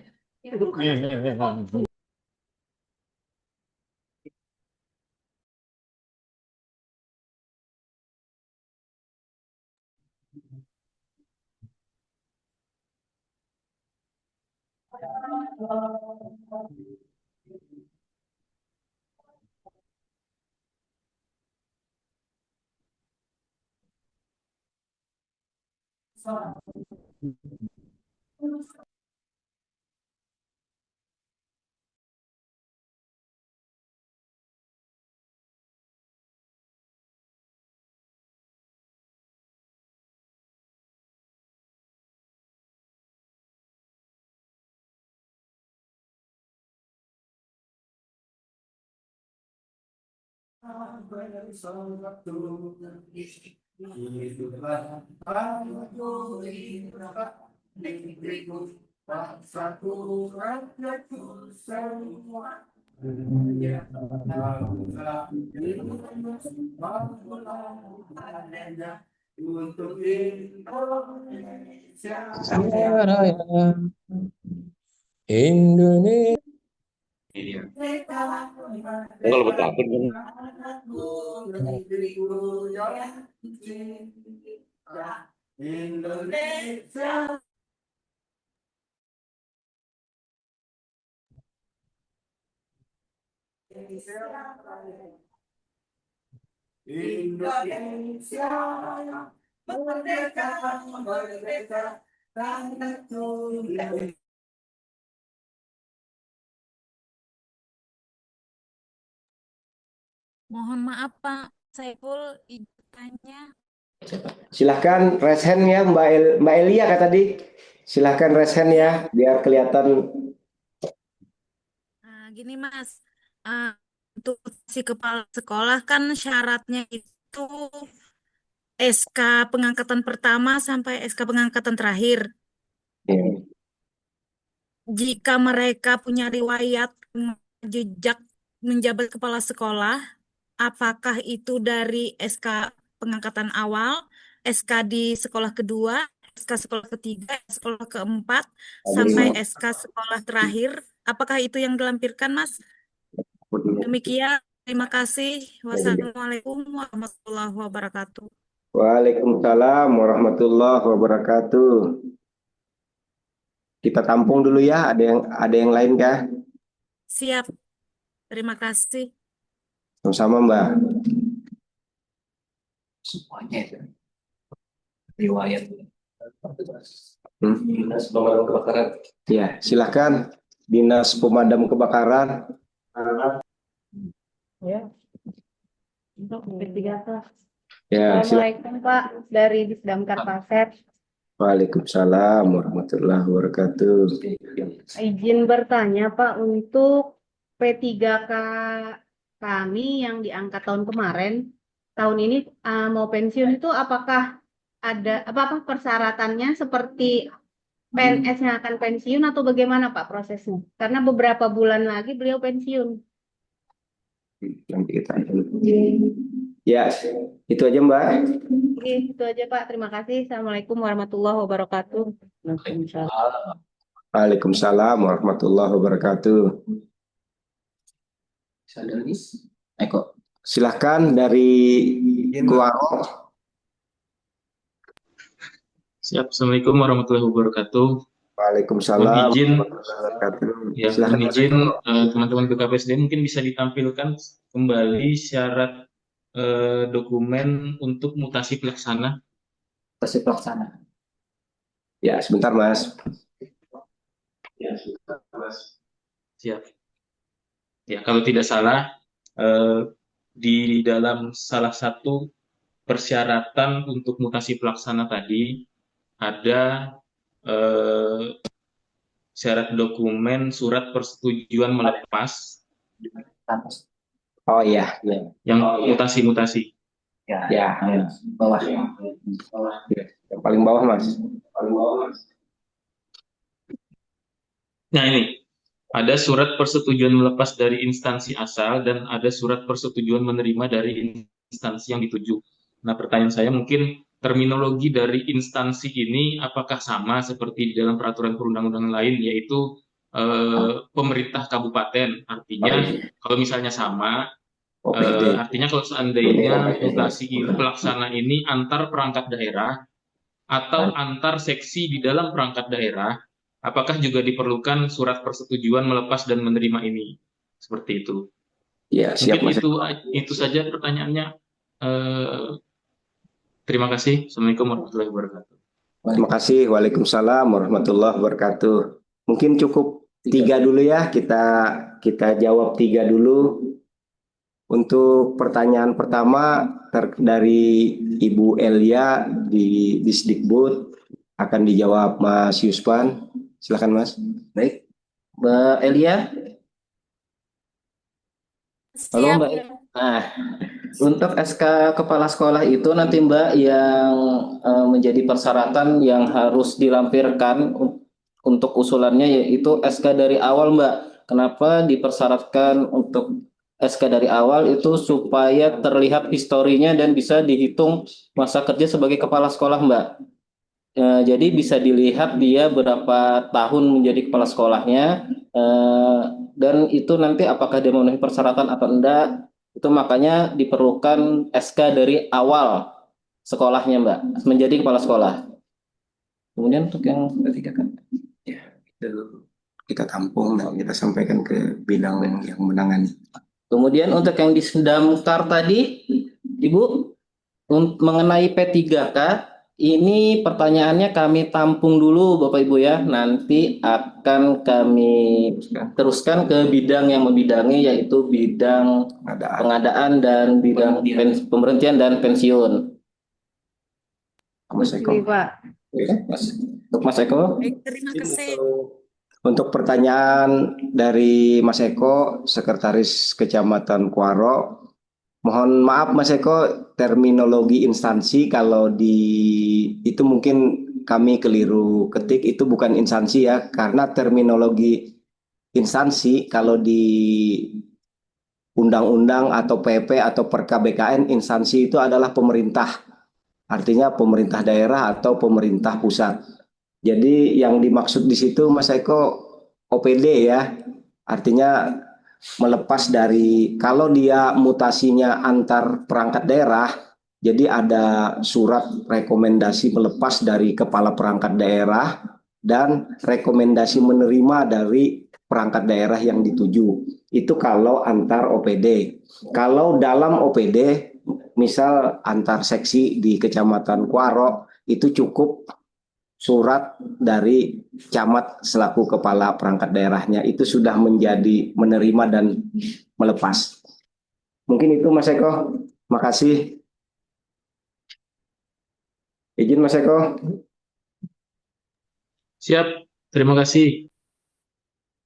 Indonesia. Kalau bertakun kan Mohon maaf Pak Saiful, izin bertanya. Silahkan raise hand ya Mbak Elia kah tadi. Silahkan raise hand ya biar kelihatan. Gini Mas, untuk si kepala sekolah kan syaratnya itu SK pengangkatan pertama sampai SK pengangkatan terakhir. Ya. Jika mereka punya riwayat jejak menjabat kepala sekolah, apakah itu dari SK pengangkatan awal, SK di sekolah kedua, SK sekolah ketiga, sekolah keempat, sampai SK sekolah terakhir? Apakah itu yang dilampirkan, Mas? Demikian, terima kasih. Wassalamualaikum warahmatullahi wabarakatuh. Waalaikumsalam warahmatullahi wabarakatuh. Kita tampung dulu ya. Ada yang lain kah? Siap. Terima kasih. Sama-sama Mbak. Semuanya itu. Riwayat. Dinas Pemadam Kebakaran. Ya, silakan Dinas Pemadam Kebakaran. Ya. Untuk P3K. Ya, Assalamualaikum Pak, dari Disdamkar Pasir. Waalaikumsalam warahmatullahi wabarakatuh. Izin bertanya Pak, untuk P3K kami yang diangkat tahun kemarin, tahun ini mau pensiun itu apakah ada apa persyaratannya seperti PNS yang akan pensiun atau bagaimana Pak prosesnya? Karena beberapa bulan lagi beliau pensiun. Nanti kita ya, itu aja Mbak. Oke, itu aja Pak. Terima kasih. Assalamualaikum warahmatullahi wabarakatuh. Waalaikumsalam warahmatullahi wabarakatuh. Eko. Silahkan dari Kuaro. Siap. Assalamualaikum warahmatullahi wabarakatuh. Waalaikumsalam Mohon izin, warahmatullahi wabarakatuh. ya, Silakan mohon Mas izin Eko. teman-teman BKPSD mungkin bisa ditampilkan kembali syarat dokumen untuk mutasi pelaksana. Mutasi pelaksana. Ya, sebentar Mas. Siap. Ya, kalau tidak salah di dalam salah satu persyaratan untuk mutasi pelaksana tadi ada syarat dokumen surat persetujuan melepas Oh iya, ya. yang mutasi-mutasi. Ya, Bawah. yang paling bawah Mas. Nah ini, ada surat persetujuan melepas dari instansi asal dan ada surat persetujuan menerima dari instansi yang dituju. Nah pertanyaan saya mungkin terminologi dari instansi ini apakah sama seperti di dalam peraturan perundang-undangan lain, yaitu pemerintah kabupaten. Artinya kalau misalnya sama, artinya kalau seandainya mutasi pelaksana ini antar perangkat daerah atau antar seksi di dalam perangkat daerah, apakah juga diperlukan surat persetujuan melepas dan menerima ini? Seperti itu. Ya, siap Mas. Mungkin itu saja pertanyaannya. Terima kasih. Assalamualaikum warahmatullahi wabarakatuh. Terima kasih. Waalaikumsalam warahmatullahi wabarakatuh. Mungkin cukup 3 dulu ya, kita jawab 3 dulu. Untuk pertanyaan pertama dari Ibu Elia di Disdikbud akan dijawab Mas Yuspan. Silakan Mas. Baik, Mbak Elia. Halo Mbak. Nah, untuk SK Kepala Sekolah itu nanti Mbak yang menjadi persyaratan yang harus dilampirkan untuk usulannya yaitu SK dari awal Mbak. Kenapa dipersyaratkan untuk SK dari awal itu supaya terlihat historinya dan bisa dihitung masa kerja sebagai kepala sekolah Mbak. Jadi bisa dilihat dia berapa tahun menjadi kepala sekolahnya dan itu nanti apakah dia memenuhi persyaratan atau enggak, itu makanya diperlukan SK dari awal sekolahnya Mbak menjadi kepala sekolah. Kemudian untuk yang ketiga kan ya itu kita tampung dan kita sampaikan ke bidang yang menangani. Kemudian untuk yang di Damkar tadi Ibu mengenai P3K ini pertanyaannya kami tampung dulu Bapak Ibu ya, nanti akan kami teruskan ke bidang yang membidangi yaitu bidang pengadaan dan bidang pemberhentian dan pensiun. Mas Eko. Mas Eko. Terima kasih. Untuk pertanyaan dari Mas Eko, Sekretaris Kecamatan Kuaro, mohon maaf Mas Eko, terminologi instansi kalau itu mungkin kami keliru ketik, itu bukan instansi ya, karena terminologi instansi kalau di undang-undang atau PP atau Perka BKN, instansi itu adalah pemerintah, artinya pemerintah daerah atau pemerintah pusat. Jadi yang dimaksud di situ Mas Eko OPD ya, artinya melepas dari kalau dia mutasinya antar perangkat daerah, jadi ada surat rekomendasi melepas dari kepala perangkat daerah dan rekomendasi menerima dari perangkat daerah yang dituju. Itu kalau antar OPD. Kalau dalam OPD, misal antar seksi di Kecamatan Kuaro, itu cukup surat dari camat selaku kepala perangkat daerahnya, itu sudah menjadi menerima dan melepas. Mungkin itu Mas Eko. Makasih. Izin Mas Eko. Siap, terima kasih.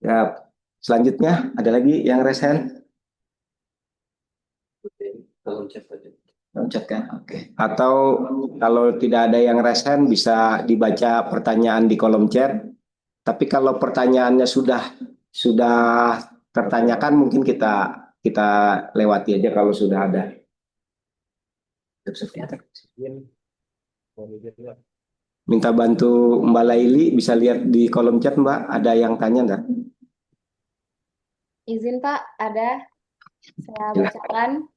Ya, selanjutnya ada lagi yang raise hand? Loncat kan? Oke. Atau kalau tidak ada yang raise hand bisa dibaca pertanyaan di kolom chat. Tapi kalau pertanyaannya sudah tertanyakan mungkin kita lewati aja kalau sudah ada. Minta bantu Mbak Laili, bisa lihat di kolom chat Mbak, ada yang tanya enggak? Izin Pak, ada. Saya bacakan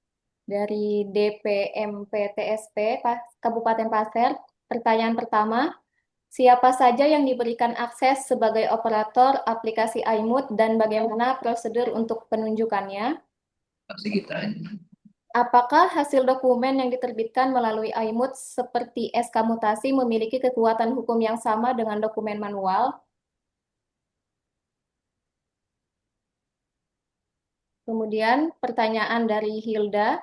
dari DPMPTSP Kabupaten Pasir. Pertanyaan pertama, Siapa saja yang diberikan akses sebagai operator aplikasi iMood dan bagaimana prosedur untuk penunjukannya? Apakah hasil dokumen yang diterbitkan melalui iMood seperti SK mutasi memiliki kekuatan hukum yang sama dengan dokumen manual? Kemudian pertanyaan dari Hilda.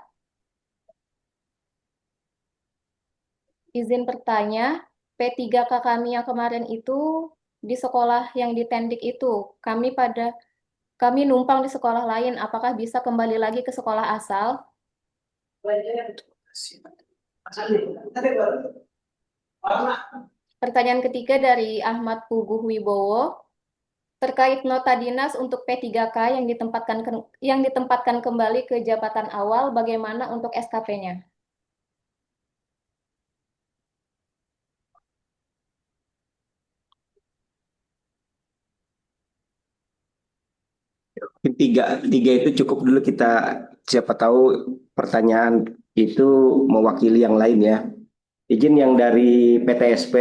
Izin bertanya, P3K kami yang kemarin itu di sekolah yang di Tendik itu, kami numpang di sekolah lain, apakah bisa kembali lagi ke sekolah asal? Pertanyaan ketiga dari Ahmad Puguh Wibowo, terkait nota dinas untuk P3K yang ditempatkan kembali ke jabatan awal, bagaimana untuk SKP-nya? Tiga itu cukup dulu, kita siapa tahu pertanyaan itu mewakili yang lain ya. Izin yang dari PTSP,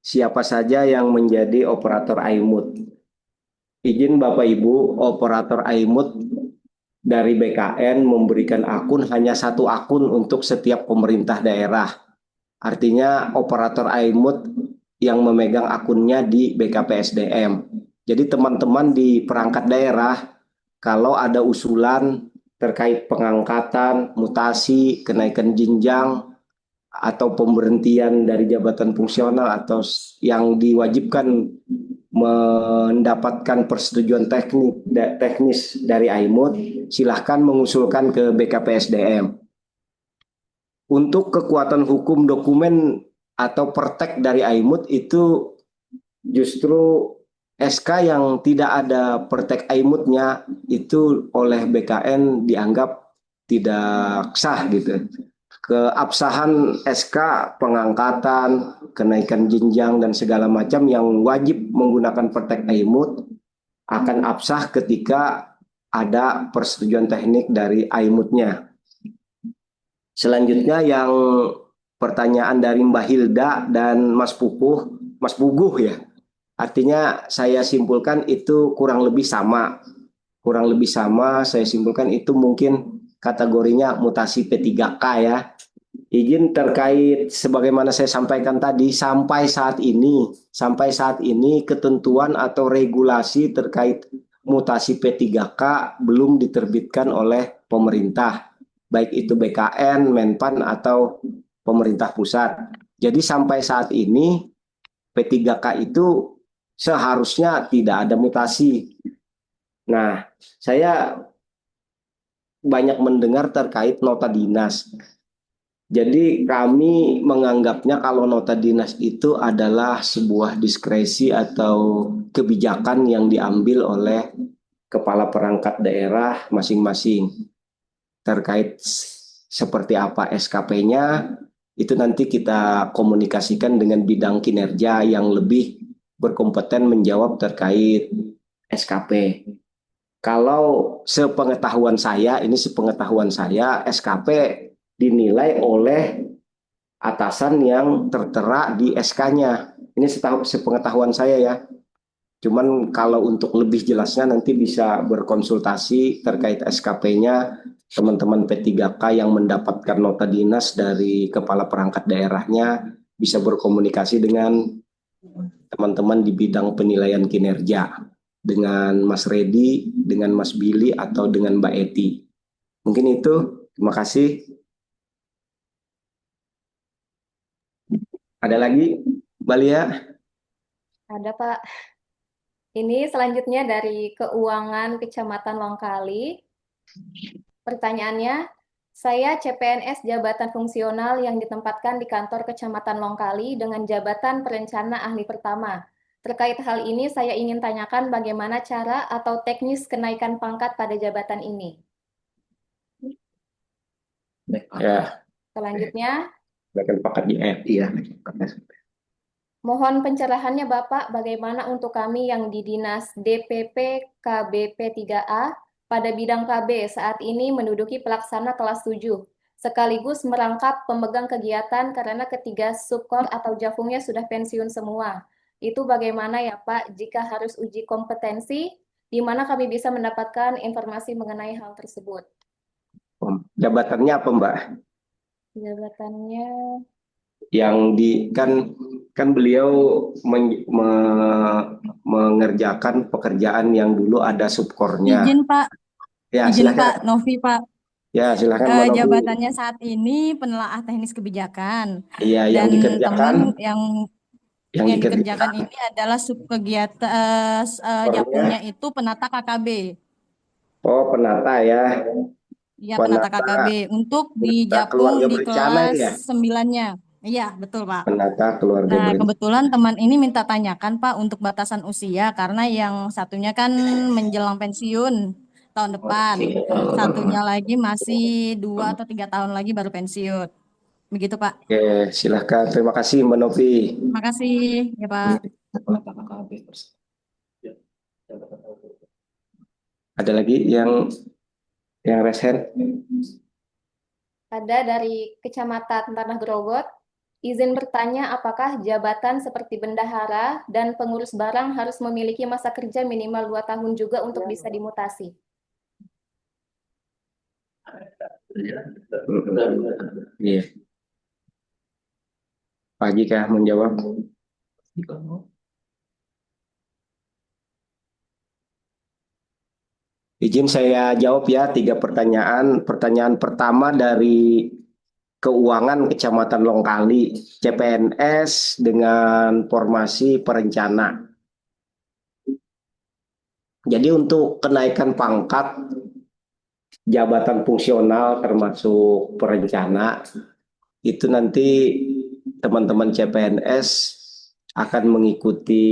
siapa saja yang menjadi operator iMood? Izin Bapak Ibu, operator iMood dari BKN memberikan akun hanya satu akun untuk setiap pemerintah daerah. Artinya operator iMood yang memegang akunnya di BKPSDM. Jadi teman-teman di perangkat daerah, kalau ada usulan terkait pengangkatan, mutasi, kenaikan jenjang, atau pemberhentian dari jabatan fungsional atau yang diwajibkan mendapatkan persetujuan teknis dari iMood, silahkan mengusulkan ke BKPSDM. Untuk kekuatan hukum dokumen atau pertek dari iMood itu justru SK yang tidak ada pertek iMood-nya itu oleh BKN dianggap tidak sah gitu. Keabsahan SK pengangkatan, kenaikan jenjang dan segala macam yang wajib menggunakan pertek iMood akan absah ketika ada persetujuan teknik dari iMood-nya. Selanjutnya yang pertanyaan dari Mbak Hilda dan Mas Puguh ya. Artinya saya simpulkan itu kurang lebih sama. Kurang lebih sama, saya simpulkan itu mungkin kategorinya mutasi P3K ya. Izin terkait sebagaimana saya sampaikan tadi, sampai saat ini ketentuan atau regulasi terkait mutasi P3K belum diterbitkan oleh pemerintah, baik itu BKN, Menpan atau pemerintah pusat. Jadi sampai saat ini P3K itu seharusnya tidak ada mutasi. Nah, saya banyak mendengar terkait nota dinas. Jadi kami menganggapnya kalau nota dinas itu adalah sebuah diskresi atau kebijakan yang diambil oleh kepala perangkat daerah masing-masing. Terkait seperti apa SKP-nya, itu nanti kita komunikasikan dengan bidang kinerja yang lebih berkompeten menjawab terkait SKP. Kalau sepengetahuan saya, SKP dinilai oleh atasan yang tertera di SK-nya. Ini sepengetahuan saya ya. Cuman kalau untuk lebih jelasnya nanti bisa berkonsultasi terkait SKP-nya teman-teman P3K yang mendapatkan nota dinas dari kepala perangkat daerahnya, bisa berkomunikasi dengan teman-teman di bidang penilaian kinerja, dengan Mas Redi, dengan Mas Billy, atau dengan Mbak Eti. Mungkin itu, terima kasih. Ada lagi, Mbak Lia? Ada, Pak. Ini selanjutnya dari Keuangan Kecamatan Longkali. Pertanyaannya, saya CPNS jabatan fungsional yang ditempatkan di kantor Kecamatan Longkali dengan jabatan perencana ahli pertama. Terkait hal ini, saya ingin tanyakan bagaimana cara atau teknis kenaikan pangkat pada jabatan ini. Ya. Selanjutnya, Kenaikan pangkat di iya. mohon pencerahannya Bapak, bagaimana untuk kami yang di Dinas DPP KBP 3A pada bidang KB saat ini menduduki pelaksana kelas 7. sekaligus merangkap pemegang kegiatan karena ketiga subkor atau jafungnya sudah pensiun semua. Itu bagaimana ya Pak jika harus uji kompetensi, di mana kami bisa mendapatkan informasi mengenai hal tersebut? Jabatannya apa Mbak? Jabatannya Yang kan beliau mengerjakan pekerjaan yang dulu ada subkornya. Izin Pak, Ya, izin silakan. Pak Novi Pak. Ya, silakan Mbak Novi. Jabatannya saat ini penelaah teknis kebijakan. Iya, yang Dan dikerjakan teman yang dikerjakan ini adalah subkegiatan japungnya itu penata KKB. Oh, penata ya. Iya, penata KKB untuk di Japung di kelas 9-nya. Iya, betul Pak. Penata keluarga Nah, berencana. kebetulan teman ini minta tanyakan Pak untuk batasan usia karena yang satunya kan menjelang pensiun tahun depan. Satunya lagi masih 2 atau 3 tahun lagi baru pensiun. Begitu Pak. Oke, silahkan. Terima kasih Mbak Novi. Terima kasih ya Pak. Ada lagi yang raise hand? ada dari Kecamatan Tanah Grogot. Izin bertanya, apakah jabatan seperti bendahara dan pengurus barang harus memiliki masa kerja minimal 2 tahun juga untuk bisa dimutasi? Iya. Pak Haji kah menjawab? Izin saya jawab ya 3 pertanyaan. Pertanyaan pertama dari Keuangan Kecamatan Longkali, CPNS dengan formasi perencana. Jadi untuk kenaikan pangkat jabatan fungsional termasuk perencana, itu nanti teman-teman CPNS akan mengikuti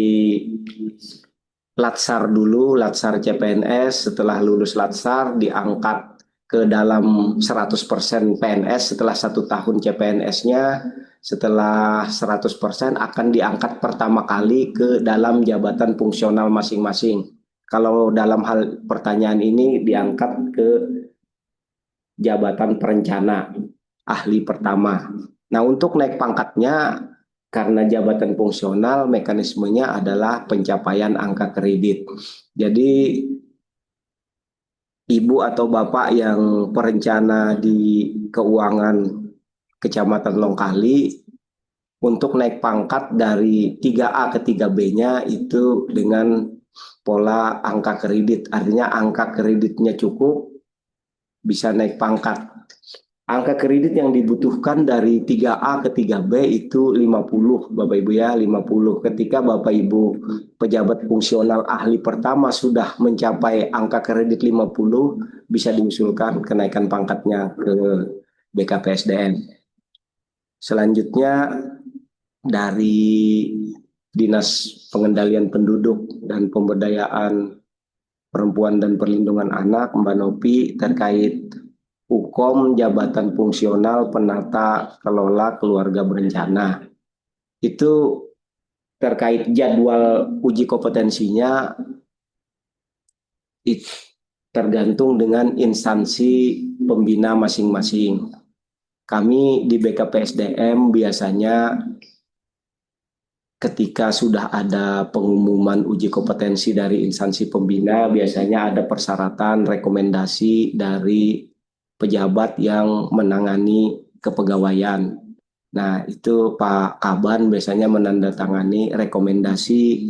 Latsar dulu, Latsar CPNS. Setelah lulus Latsar diangkat ke dalam 100% PNS setelah 1 tahun CPNS-nya. Setelah 100% akan diangkat pertama kali ke dalam jabatan fungsional masing-masing. Kalau dalam hal pertanyaan ini diangkat ke jabatan perencana, ahli pertama. Nah, untuk naik pangkatnya, karena jabatan fungsional, mekanismenya adalah pencapaian angka kredit. Jadi, Ibu atau Bapak yang perencana di keuangan Kecamatan Longkali, untuk naik pangkat dari 3A ke 3B-nya itu dengan pola angka kredit. Artinya angka kreditnya cukup, bisa naik pangkat. Angka kredit yang dibutuhkan dari 3A ke 3B itu 50, Bapak Ibu ya, 50. Ketika Bapak Ibu pejabat fungsional ahli pertama sudah mencapai angka kredit 50, bisa diusulkan kenaikan pangkatnya ke BKPSDM. Selanjutnya dari Dinas Pengendalian Penduduk dan Pemberdayaan Perempuan dan Perlindungan Anak, Mbak Novi, terkait Hukum Jabatan Fungsional Penata Kelola Keluarga Berencana. Itu terkait jadwal uji kompetensinya tergantung dengan instansi pembina masing-masing. Kami di BKPSDM biasanya ketika sudah ada pengumuman uji kompetensi dari instansi pembina, biasanya ada persyaratan rekomendasi dari pejabat yang menangani kepegawaian. Nah, itu Pak Kaban biasanya menandatangani rekomendasi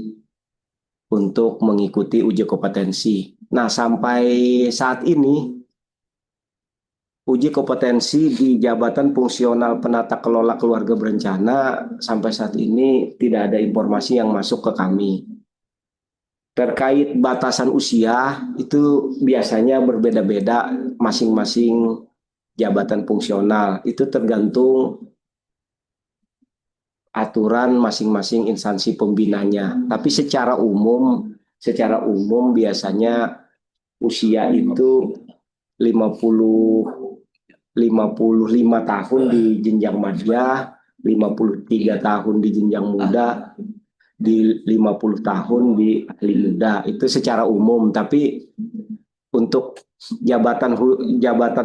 untuk mengikuti uji kompetensi. Nah, sampai saat ini uji kompetensi di jabatan fungsional penata kelola keluarga berencana sampai saat ini tidak ada informasi yang masuk ke kami. Terkait batasan usia itu biasanya berbeda-beda masing-masing jabatan fungsional. Itu tergantung aturan masing-masing instansi pembinanya. Tapi secara umum biasanya usia itu 55 tahun di jenjang madya, 53 tahun di jenjang muda, di 50 tahun di ahli muda. Itu secara umum, tapi Untuk jabatan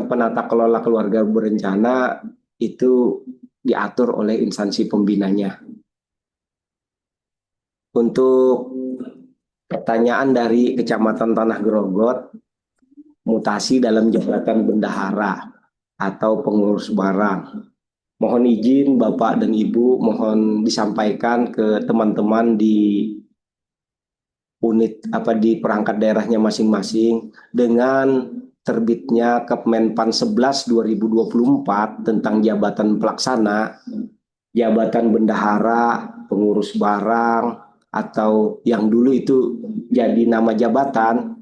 penata kelola keluarga berencana itu diatur oleh instansi pembinanya. Untuk pertanyaan dari Kecamatan Tanah Grogot, mutasi dalam jabatan bendahara atau pengurus barang. Mohon izin Bapak dan Ibu, mohon disampaikan ke teman-teman di unit di perangkat daerahnya masing-masing dengan terbitnya Kemenpan 11 2024 tentang jabatan pelaksana, jabatan bendahara, pengurus barang, atau yang dulu itu jadi nama jabatan,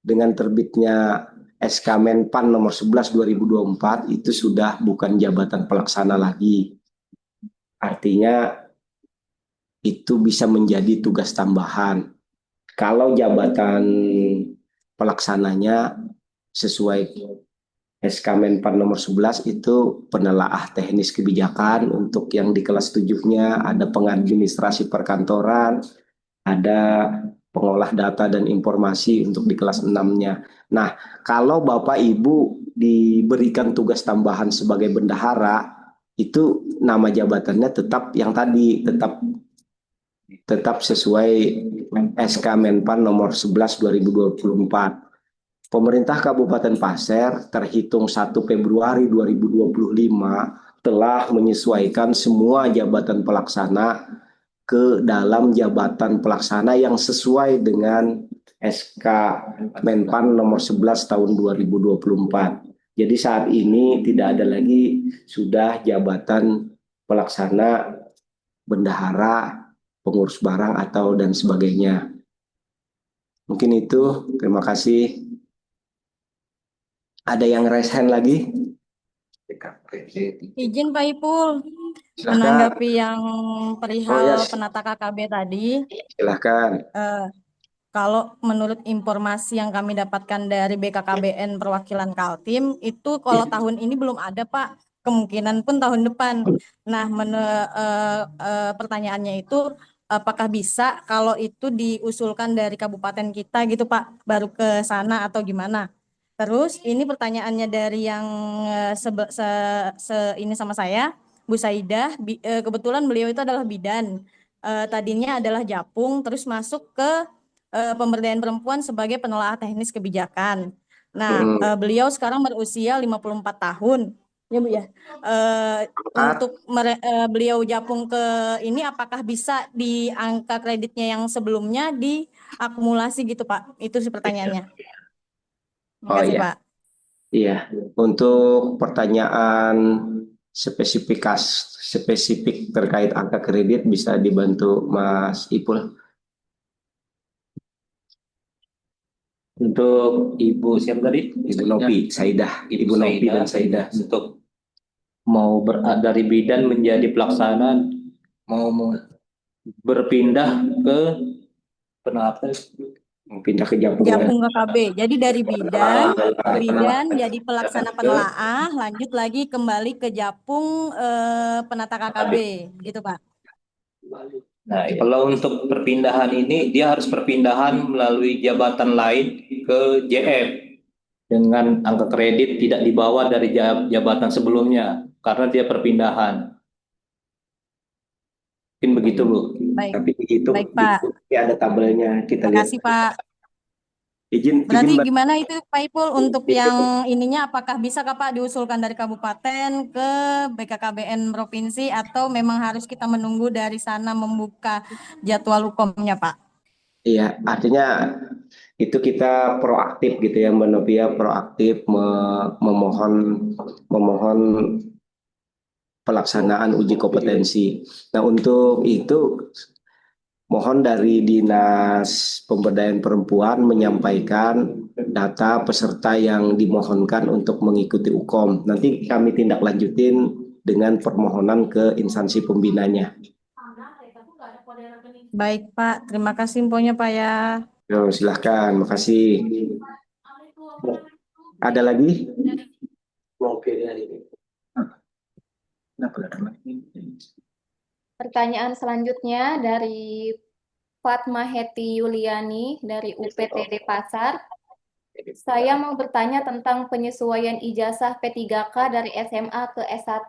dengan terbitnya SK Menpan nomor 11 2024 itu sudah bukan jabatan pelaksana lagi. Artinya itu bisa menjadi tugas tambahan. Kalau jabatan pelaksananya sesuai SK Menpan nomor 11 itu penelaah teknis kebijakan, untuk yang di kelas 7-nya ada pengadministrasi perkantoran, ada pengolah data dan informasi untuk di kelas 6-nya. Nah, kalau Bapak Ibu diberikan tugas tambahan sebagai bendahara, itu nama jabatannya tetap yang tadi, tetap sesuai SK Menpan nomor 11 2024. Pemerintah Kabupaten Pasir terhitung 1 Februari 2025 telah menyesuaikan semua jabatan pelaksana ke dalam jabatan pelaksana yang sesuai dengan SK Menpan nomor 11 tahun 2024. Jadi saat ini tidak ada lagi sudah jabatan pelaksana bendahara, pengurus barang atau dan sebagainya. Mungkin itu, terima kasih. Ada yang raise hand lagi? Izin Pak Ipul Silakan. menanggapi yang perihal penata KKB tadi. Silakan. Kalau menurut informasi yang kami dapatkan dari BKKBN perwakilan Kaltim, itu kalau tahun ini belum ada Pak, kemungkinan pun tahun depan. Nah, pertanyaannya itu apakah bisa kalau itu diusulkan dari kabupaten kita gitu Pak, baru ke sana atau gimana? Terus ini pertanyaannya dari yang ini sama saya, Bu Saidah, kebetulan beliau itu adalah bidan. Tadinya adalah Japung, terus masuk ke pemberdayaan perempuan sebagai penelaah teknis kebijakan. Nah, beliau sekarang berusia 54 tahun. Ya Bu ya. Untuk beliau Japung ke ini apakah bisa di angka kreditnya yang sebelumnya diakumulasi gitu Pak? Itu sih pertanyaannya. Terima kasih Pak. Iya, untuk pertanyaan spesifik terkait angka kredit bisa dibantu Mas Ipul. Untuk Ibu siapa tadi? Ibu Nopi, Saidah, Ibu Nopi dan Saidah. Untuk mau dari bidan menjadi pelaksana, mau berpindah ke penata, pindah ke Japung. Japung KKB. Jadi dari bidan jadi pelaksana penelaah, lanjut lagi kembali ke Japung penata KKB, gitu Pak. Nah, kalau untuk perpindahan ini dia harus perpindahan melalui jabatan lain ke JF dengan angka kredit tidak dibawa dari jabatan sebelumnya karena dia perpindahan. Mungkin begitu Bu. Baik. Tapi begitu. Baik Pak. Ada tabelnya kita lihat. Terima kasih Pak. Berarti gimana itu Pak Ipul untuk yang ininya apakah bisa Pak diusulkan dari kabupaten ke BKKBN provinsi atau memang harus kita menunggu dari sana membuka jadwal hukumnya Pak? Iya, artinya itu kita proaktif gitu ya, Mbak Novia, proaktif memohon pelaksanaan uji kompetensi. Nah, untuk itu mohon dari Dinas Pemberdayaan Perempuan menyampaikan data peserta yang dimohonkan untuk mengikuti UKOM. Nanti kami tindak lanjutin dengan permohonan ke instansi pembinanya. Baik Pak, terima kasih infonya Pak ya. Yo, silahkan, makasih. Ada lagi? Pertanyaan selanjutnya dari Fatma Heti Yuliani dari UPTD Pasar. Saya mau bertanya tentang penyesuaian ijazah P3K dari SMA ke S1.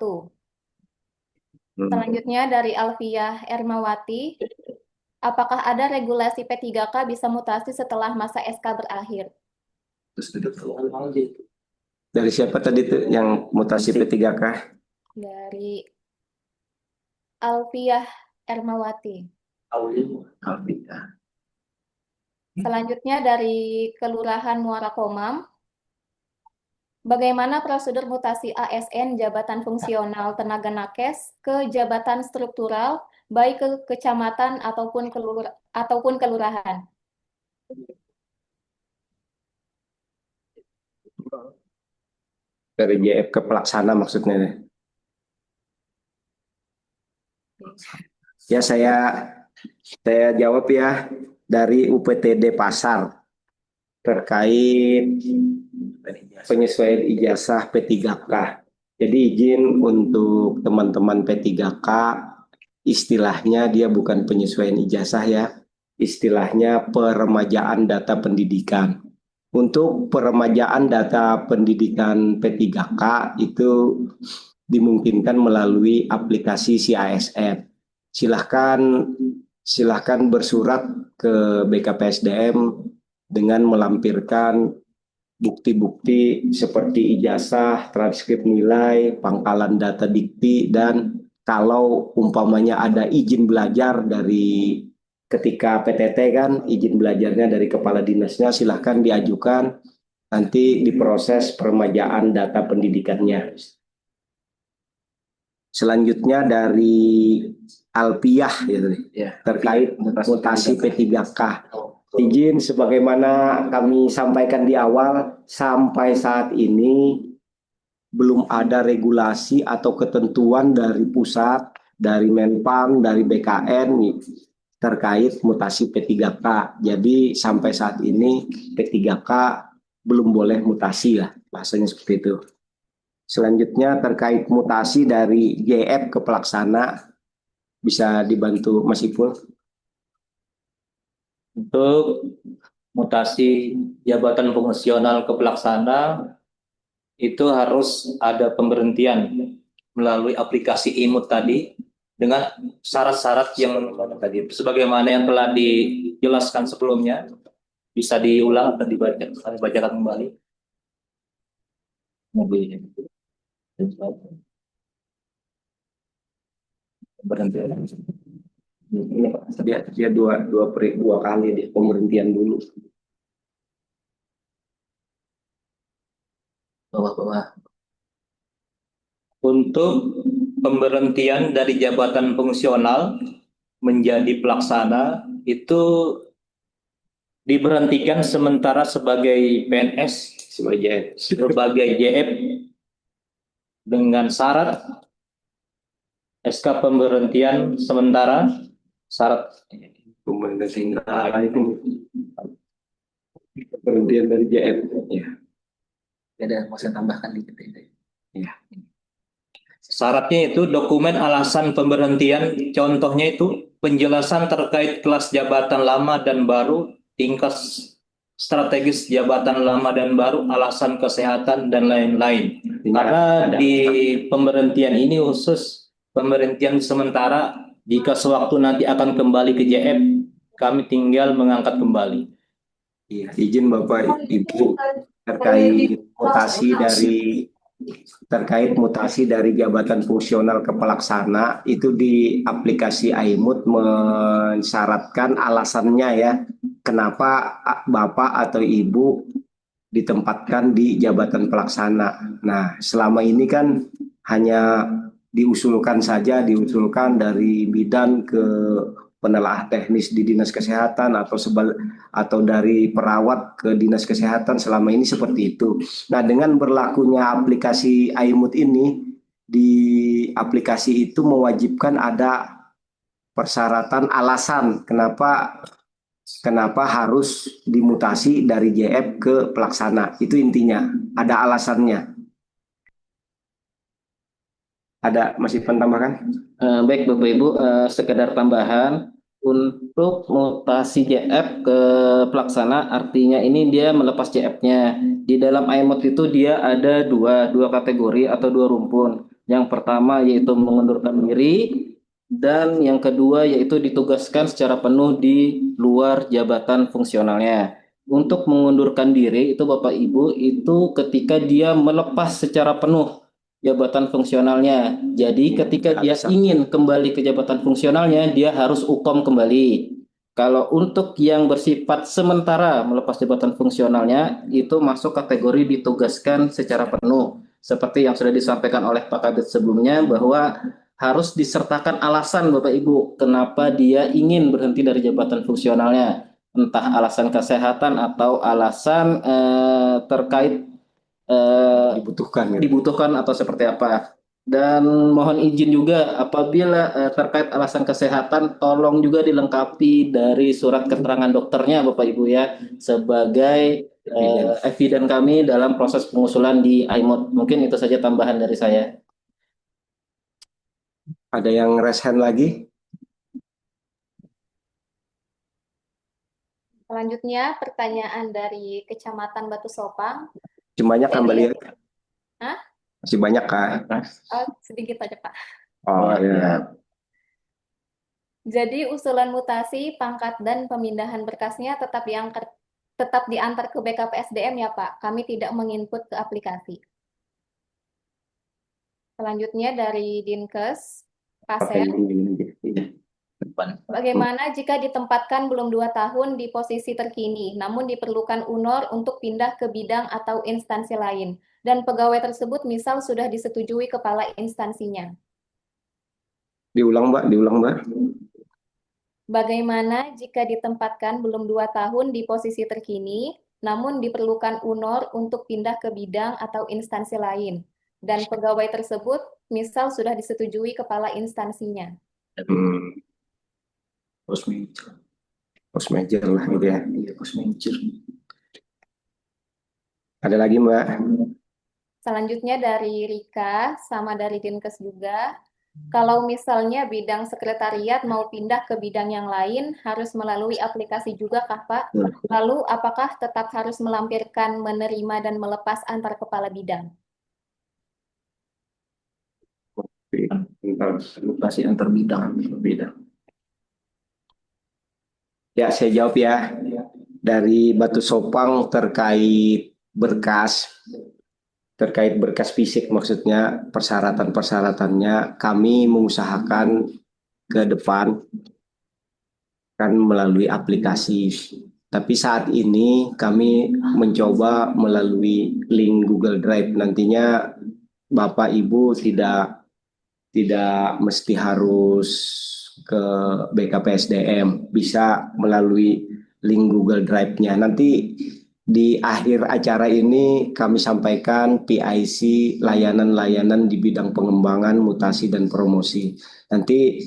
Selanjutnya dari Alfiah Ermawati, apakah ada regulasi P3K bisa mutasi setelah masa SK berakhir? Dari siapa tadi tuh yang mutasi P3K? Dari Alfiah Ermawati. Alfiah. Selanjutnya dari Kelurahan Muara Komam, bagaimana prosedur mutasi ASN jabatan fungsional tenaga nakes ke jabatan struktural baik ke kecamatan ataupun kelurahan? Dari JF ke pelaksana maksudnya. Ya, saya jawab ya, dari UPTD Pasar terkait penyesuaian ijazah P3K. Jadi izin untuk teman-teman P3K, istilahnya dia bukan penyesuaian ijazah ya, istilahnya peremajaan data pendidikan. Untuk peremajaan data pendidikan P3K itu dimungkinkan melalui aplikasi CASN. Silahkan bersurat ke BKPSDM dengan melampirkan bukti-bukti seperti ijazah, transkrip nilai, pangkalan data dikti, dan kalau umpamanya ada izin belajar dari ketika PTT kan, izin belajarnya dari kepala dinasnya, silahkan diajukan, nanti diproses peremajaan data pendidikannya. Selanjutnya dari Alpiah ya, terkait mutasi P3K. Izin sebagaimana kami sampaikan di awal, sampai saat ini belum ada regulasi atau ketentuan dari pusat, dari Menpan, dari BKN terkait mutasi P3K. Jadi sampai saat ini P3K belum boleh mutasi lah, bahasanya seperti itu. Selanjutnya terkait mutasi dari JF ke pelaksana, bisa dibantu Mas Ipul? Untuk mutasi jabatan fungsional ke pelaksana itu harus ada pemberhentian melalui aplikasi IMUT tadi dengan syarat-syarat yang tadi sebagaimana yang telah dijelaskan sebelumnya. Bisa diulang atau dibacakan kembali. Pemberhentian. Ini dia dua kali dia pemberhentian dulu. Bawah. Untuk pemberhentian dari jabatan fungsional menjadi pelaksana itu diberhentikan sementara sebagai PNS, sebagai JF dengan syarat SK pemberhentian sementara, syarat pemberhentian dari JF. Ya. Ada mau saya tambahkan dikit ya. Syaratnya itu dokumen alasan pemberhentian, contohnya itu penjelasan terkait kelas jabatan lama dan baru, tingkat strategis jabatan lama dan baru, alasan kesehatan dan lain-lain. Karena di pemberhentian ini khusus pemberhentian sementara, jika sewaktu nanti akan kembali ke JF, kami tinggal mengangkat kembali. Iya, izin Bapak Ibu terkait mutasi dari jabatan fungsional ke pelaksana itu di aplikasi IMUT mensyaratkan alasannya ya, kenapa Bapak atau Ibu ditempatkan di jabatan pelaksana. Nah, selama ini kan hanya diusulkan dari bidan ke penelaah teknis di dinas kesehatan atau dari perawat ke dinas kesehatan, selama ini seperti itu. Nah, dengan berlakunya aplikasi IMUT ini, di aplikasi itu mewajibkan ada persyaratan alasan kenapa harus dimutasi dari JF ke pelaksana. Itu intinya, ada alasannya. Ada masih tambahkan? Baik Bapak Ibu, sekedar tambahan Untuk mutasi JF ke pelaksana, artinya ini dia melepas JF-nya. Di dalam iMod itu dia ada dua kategori atau dua rumpun. Yang pertama yaitu mengundurkan diri, dan yang kedua yaitu ditugaskan secara penuh di luar jabatan fungsionalnya. Untuk mengundurkan diri itu Bapak Ibu itu ketika dia melepas secara penuh jabatan fungsionalnya. Jadi ketika dia ingin kembali ke jabatan fungsionalnya, dia harus ukom kembali. Kalau untuk yang bersifat sementara melepas jabatan fungsionalnya, itu masuk kategori ditugaskan secara penuh. Seperti yang sudah disampaikan oleh Pak Kabid sebelumnya, bahwa harus disertakan alasan Bapak Ibu, kenapa dia ingin berhenti dari jabatan fungsionalnya. Entah alasan kesehatan atau alasan terkait dibutuhkan atau seperti apa. Dan mohon izin juga apabila terkait alasan kesehatan, tolong juga dilengkapi dari surat keterangan dokternya Bapak Ibu ya, sebagai eviden kami dalam proses pengusulan di iMod. Mungkin itu saja tambahan dari saya. Ada yang raise hand lagi? Selanjutnya pertanyaan dari Kecamatan Batu Sopang. Banyak kan balik? Hah? Masih banyak kan? Sedikit aja Pak. Oh ya. Jadi usulan mutasi, pangkat dan pemindahan berkasnya tetap diantar ke BKPSDM ya Pak. Kami tidak menginput ke aplikasi. Selanjutnya dari Dinkes, Pasir. Bagaimana jika ditempatkan belum 2 tahun di posisi terkini, namun diperlukan UNOR untuk pindah ke bidang atau instansi lain, dan pegawai tersebut misal sudah disetujui kepala instansinya? Diulang Mbak. Bagaimana jika ditempatkan belum 2 tahun di posisi terkini, namun diperlukan UNOR untuk pindah ke bidang atau instansi lain, dan pegawai tersebut misal sudah disetujui kepala instansinya? Post major lah gitu ya. Iya, post major. Ada lagi Mbak? Selanjutnya dari Rika, sama dari Dinkes juga. Kalau misalnya bidang sekretariat mau pindah ke bidang yang lain, harus melalui aplikasi juga kah Pak? Lalu apakah tetap harus melampirkan menerima dan melepas antar kepala bidang? Aplikasi antar bidang berbeda. Ya, saya jawab ya. Dari Batu Sopang terkait berkas fisik, maksudnya persyaratan-persyaratannya kami mengusahakan ke depan kan melalui aplikasi. Tapi saat ini kami mencoba melalui link Google Drive. Nantinya Bapak Ibu tidak mesti harus ke BKPSDM, bisa melalui link Google Drive-nya. Nanti di akhir acara ini kami sampaikan PIC layanan-layanan di bidang pengembangan, mutasi, dan promosi. Nanti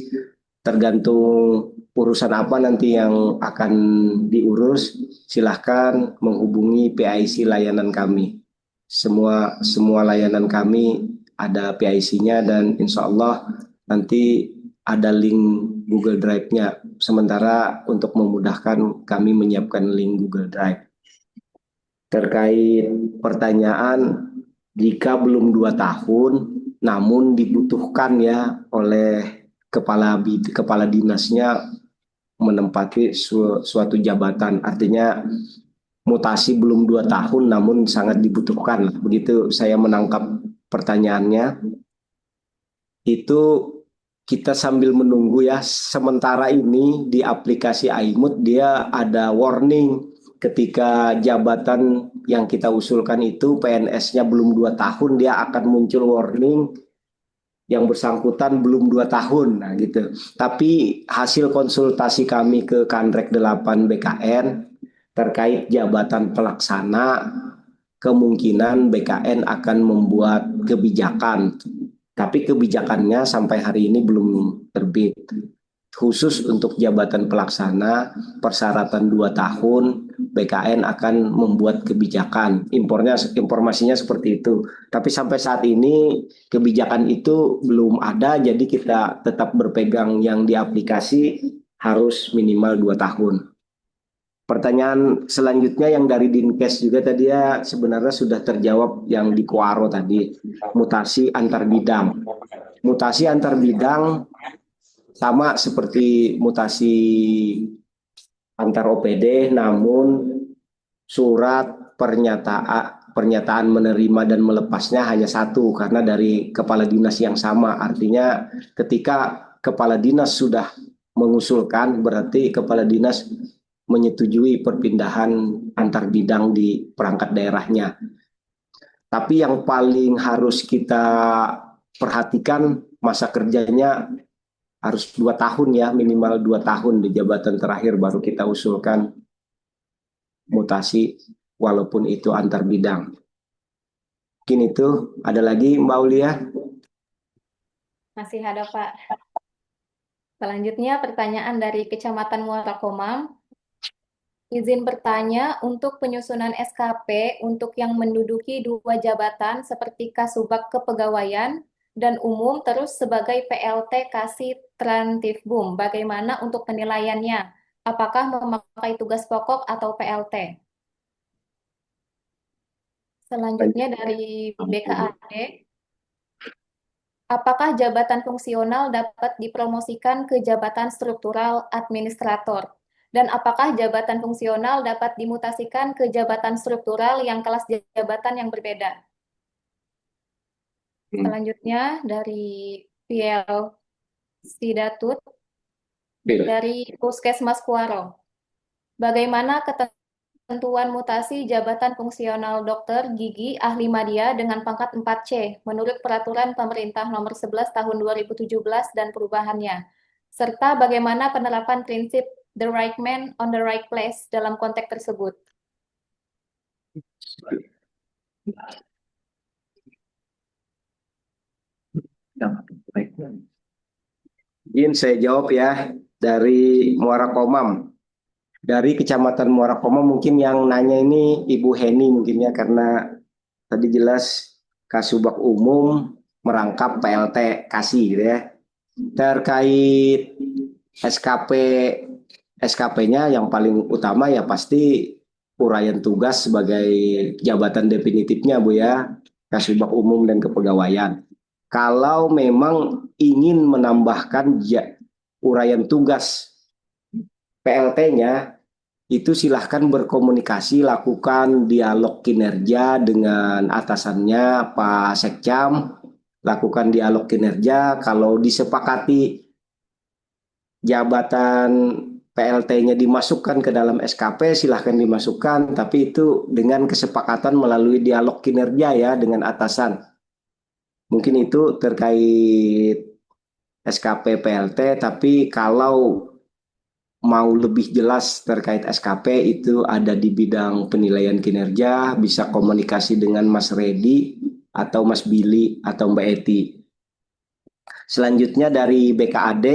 tergantung urusan apa nanti yang akan diurus, silahkan menghubungi PIC layanan kami. Semua layanan kami ada PIC-nya, dan insya Allah nanti ada link Google Drive-nya. Sementara untuk memudahkan kami menyiapkan link Google Drive. Terkait pertanyaan, jika belum 2 tahun namun dibutuhkan ya oleh kepala dinasnya menempati suatu jabatan, artinya mutasi belum 2 tahun namun sangat dibutuhkan. Begitu saya menangkap pertanyaannya. Itu kita sambil menunggu ya. Sementara ini di aplikasi iMod dia ada warning ketika jabatan yang kita usulkan itu PNS-nya belum 2 tahun, dia akan muncul warning yang bersangkutan belum 2 tahun. Nah gitu. Tapi hasil konsultasi kami ke Kanrek 8 BKN terkait jabatan pelaksana, kemungkinan BKN akan membuat kebijakan. Tapi kebijakannya sampai hari ini belum terbit. Khusus untuk jabatan pelaksana, persyaratan 2 tahun, BKN akan membuat kebijakan. Informasinya seperti itu. Tapi sampai saat ini kebijakan itu belum ada, jadi kita tetap berpegang yang di aplikasi. harus minimal 2 tahun. Pertanyaan selanjutnya yang dari Dinkes juga tadi ya sebenarnya sudah terjawab yang di Kuaro tadi, mutasi antar bidang. Mutasi antar bidang sama seperti mutasi antar OPD, namun surat pernyataan menerima dan melepasnya hanya satu karena dari kepala dinas yang sama. Artinya ketika kepala dinas sudah mengusulkan berarti kepala dinas menyetujui perpindahan antar bidang di perangkat daerahnya. Tapi yang paling harus kita perhatikan masa kerjanya harus 2 tahun ya, minimal 2 tahun di jabatan terakhir baru kita usulkan mutasi walaupun itu antar bidang. Mungkin itu. Ada lagi Mbak Aulia? Masih ada Pak. Selanjutnya pertanyaan dari Kecamatan Muara Komam. Izin bertanya untuk penyusunan SKP untuk yang menduduki 2 jabatan seperti Kasubag Kepegawaian dan Umum terus sebagai PLT Kasih Trantifbum. Bagaimana untuk penilaiannya? Apakah memakai tugas pokok atau PLT? Selanjutnya dari BKAD. Apakah jabatan fungsional dapat dipromosikan ke jabatan struktural administrator? Dan apakah jabatan fungsional dapat dimutasikan ke jabatan struktural yang kelas jabatan yang berbeda? Selanjutnya dari PL Sidatut dari Puskesmas Kuaro. Bagaimana ketentuan mutasi jabatan fungsional dokter gigi ahli media dengan pangkat 4C menurut Peraturan Pemerintah Nomor 11 Tahun 2017 dan perubahannya? Serta bagaimana penerapan prinsip the right man on the right place dalam konteks tersebut? Izin saya jawab ya, dari Muara Komam. Dari Kecamatan Muara Komam mungkin yang nanya ini Ibu Heni mungkin ya, karena tadi jelas Kasubag Umum merangkap PLT Kasih gitu ya. Terkait SKP-nya yang paling utama ya pasti uraian tugas sebagai jabatan definitifnya Bu ya, Kasubag Umum dan Kepegawaian. Kalau memang ingin menambahkan uraian tugas PLT-nya, itu silahkan berkomunikasi, lakukan dialog kinerja dengan atasannya Pak Sekcam, lakukan dialog kinerja. Kalau disepakati jabatan PLT-nya dimasukkan ke dalam SKP, silahkan dimasukkan, tapi itu dengan kesepakatan melalui dialog kinerja ya dengan atasan. Mungkin itu terkait SKP PLT, tapi kalau mau lebih jelas terkait SKP itu ada di bidang penilaian kinerja, bisa komunikasi dengan Mas Redi atau Mas Billy atau Mbak Eti. Selanjutnya dari BKAD,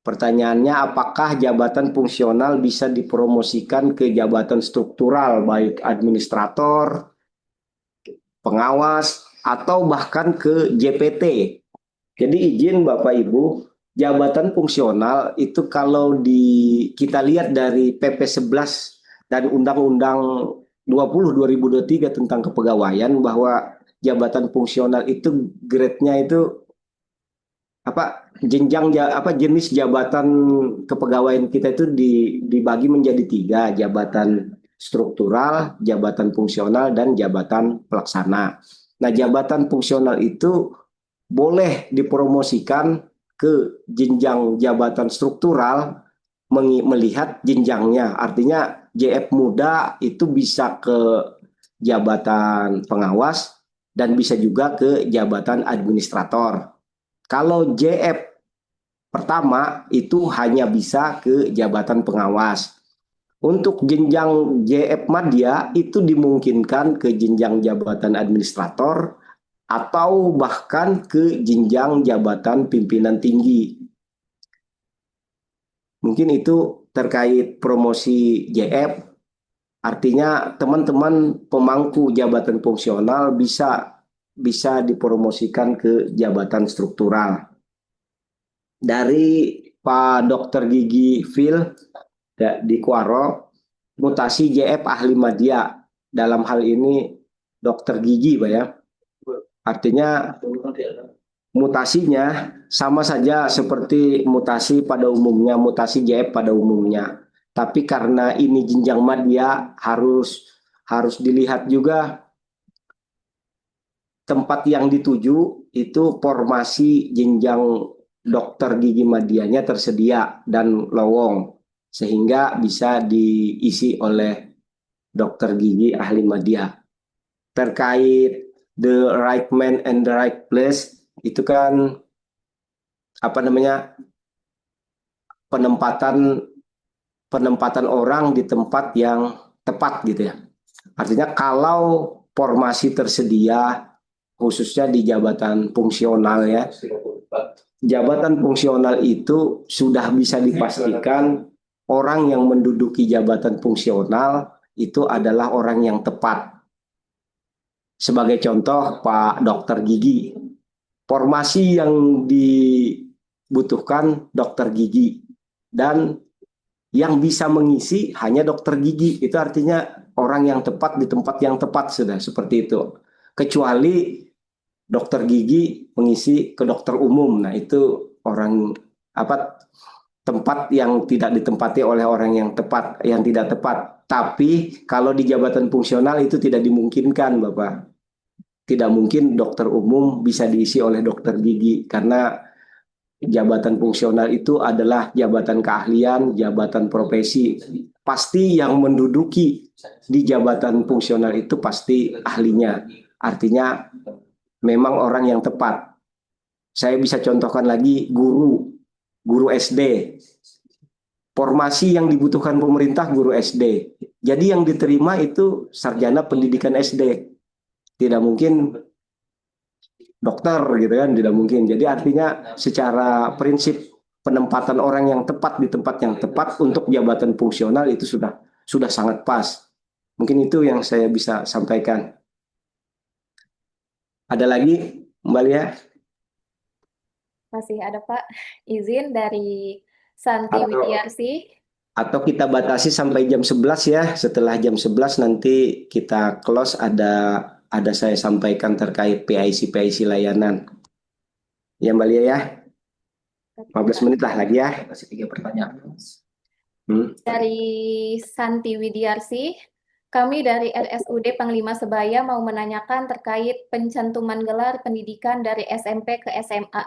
pertanyaannya apakah jabatan fungsional bisa dipromosikan ke jabatan struktural baik administrator, pengawas, atau bahkan ke JPT. Jadi izin Bapak Ibu, jabatan fungsional itu kalau kita lihat dari PP 11 dan Undang-Undang 20/2023 tentang kepegawaian bahwa jabatan fungsional itu grade-nya itu jenis jabatan kepegawaian kita itu dibagi menjadi 3, jabatan struktural, jabatan fungsional, dan jabatan pelaksana. Nah, jabatan fungsional itu boleh dipromosikan ke jenjang jabatan struktural melihat jenjangnya. Artinya JF muda itu bisa ke jabatan pengawas dan bisa juga ke jabatan administrator. Kalau JF pertama itu hanya bisa ke jabatan pengawas. Untuk jenjang JF Madya itu dimungkinkan ke jenjang jabatan administrator atau bahkan ke jenjang jabatan pimpinan tinggi. Mungkin itu terkait promosi JF. Artinya teman-teman pemangku jabatan fungsional bisa dipromosikan ke jabatan struktural. Dari Pak Dokter Gigi Phil di Kuaro, mutasi JF ahli media. Dalam hal ini dokter gigi, Pak ya. Artinya mutasinya sama saja seperti mutasi pada umumnya, mutasi JF pada umumnya. Tapi karena ini jenjang media harus dilihat juga tempat yang dituju itu formasi jenjang dokter gigi medianya tersedia dan lowong sehingga bisa diisi oleh dokter gigi ahli media. Terkait the right man and the right place itu kan penempatan orang di tempat yang tepat gitu ya. Artinya kalau formasi tersedia khususnya di jabatan fungsional ya. Jabatan fungsional itu sudah bisa dipastikan orang yang menduduki jabatan fungsional itu adalah orang yang tepat. Sebagai contoh Pak Dokter Gigi, formasi yang dibutuhkan dokter gigi dan yang bisa mengisi hanya dokter gigi, itu artinya orang yang tepat di tempat yang tepat sudah seperti itu. Kecuali dokter gigi mengisi ke dokter umum, nah itu tempat yang tidak ditempati oleh orang yang tepat, yang tidak tepat. Tapi kalau di jabatan fungsional itu tidak dimungkinkan, Bapak. Tidak mungkin dokter umum bisa diisi oleh dokter gigi karena jabatan fungsional itu adalah jabatan keahlian, jabatan profesi. Pasti yang menduduki di jabatan fungsional itu pasti ahlinya. Artinya memang orang yang tepat. Saya bisa contohkan lagi guru SD. Formasi yang dibutuhkan pemerintah guru SD. Jadi yang diterima itu sarjana pendidikan SD. Tidak mungkin dokter gitu kan, tidak mungkin. Jadi artinya secara prinsip penempatan orang yang tepat di tempat yang tepat untuk jabatan fungsional itu sudah sangat pas. Mungkin itu yang saya bisa sampaikan. Ada lagi, Mbak Lia? Masih ada Pak. Izin dari Santi Widiarsi. Atau kita batasi sampai jam 11 ya. Setelah jam 11 nanti kita close, ada saya sampaikan terkait PIC layanan. Ya Mbak Lia ya. 15 menit lah lagi ya. Masih 3 pertanyaan. Dari Santi Widiarsi, kami dari RSUD Panglima Sebaya mau menanyakan terkait pencantuman gelar pendidikan dari SMP ke SMA.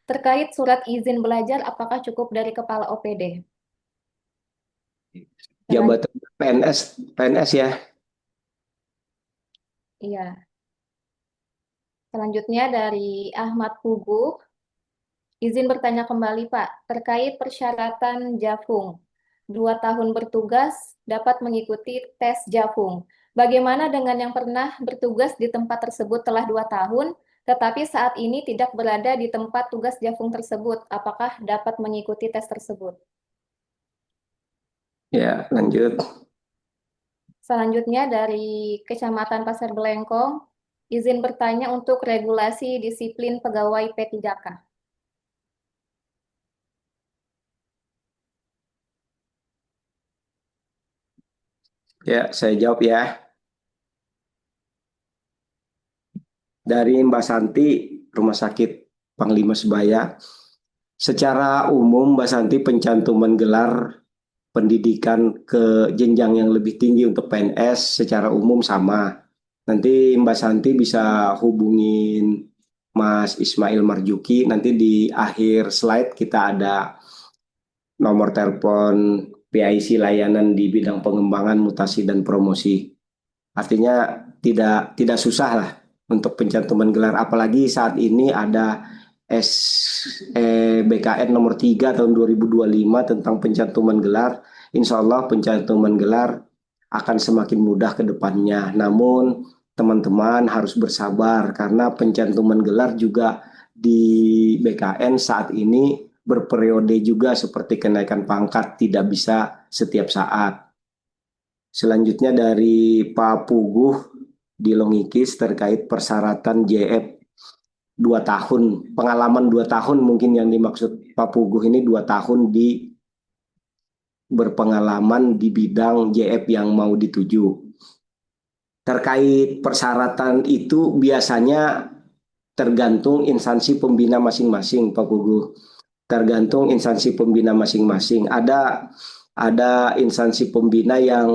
Terkait surat izin belajar, apakah cukup dari kepala OPD? Jabatan PNS ya. Iya. Selanjutnya dari Ahmad Puguh, izin bertanya kembali Pak, terkait persyaratan Jafung. 2 tahun bertugas dapat mengikuti tes Jafung. Bagaimana dengan yang pernah bertugas di tempat tersebut telah 2 tahun, tetapi saat ini tidak berada di tempat tugas Jafung tersebut? Apakah dapat mengikuti tes tersebut? Ya, lanjut. Selanjutnya dari Kecamatan Pasar Belengkong, izin bertanya untuk regulasi disiplin pegawai P3K. Ya, saya jawab ya. Dari Mbak Santi, Rumah Sakit Panglima Sebaya. Secara umum Mbak Santi pencantuman gelar pendidikan ke jenjang yang lebih tinggi untuk PNS secara umum sama. Nanti Mbak Santi bisa hubungin Mas Ismail Marjuki. Nanti di akhir slide kita ada nomor telepon PIC layanan di bidang pengembangan, mutasi, dan promosi. Artinya tidak susah lah untuk pencantuman gelar. Apalagi saat ini ada BKN nomor 3 tahun 2025 tentang pencantuman gelar. Insya Allah pencantuman gelar akan semakin mudah ke depannya. Namun teman-teman harus bersabar karena pencantuman gelar juga di BKN saat ini berperiode juga seperti kenaikan pangkat, tidak bisa setiap saat. Selanjutnya dari Pak Puguh di Longikis terkait persyaratan JF 2 tahun, pengalaman 2 tahun mungkin yang dimaksud. Pak Puguh ini 2 tahun berpengalaman di bidang JF yang mau dituju. Terkait persyaratan itu biasanya tergantung instansi pembina masing-masing, Pak Puguh. Tergantung instansi pembina masing-masing. Ada instansi pembina yang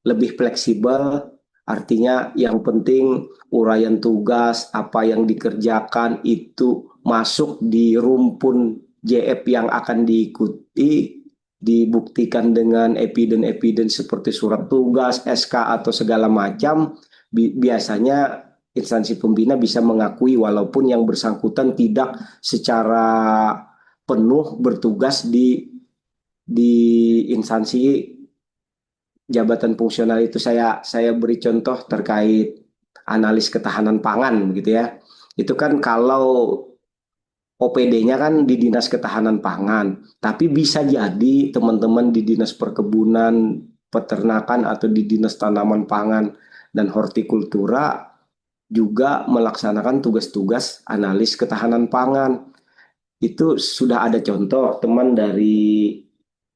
lebih fleksibel, artinya yang penting uraian tugas, apa yang dikerjakan itu masuk di rumpun JF yang akan diikuti, dibuktikan dengan evidence seperti surat tugas, SK atau segala macam. Biasanya instansi pembina bisa mengakui walaupun yang bersangkutan tidak secara penuh bertugas di instansi jabatan fungsional itu. Saya beri contoh terkait analis ketahanan pangan gitu ya. Itu kan kalau OPD-nya kan di Dinas Ketahanan Pangan, tapi bisa jadi teman-teman di Dinas Perkebunan, Peternakan atau di Dinas Tanaman Pangan dan Hortikultura juga melaksanakan tugas-tugas analis ketahanan pangan. Itu sudah ada contoh teman dari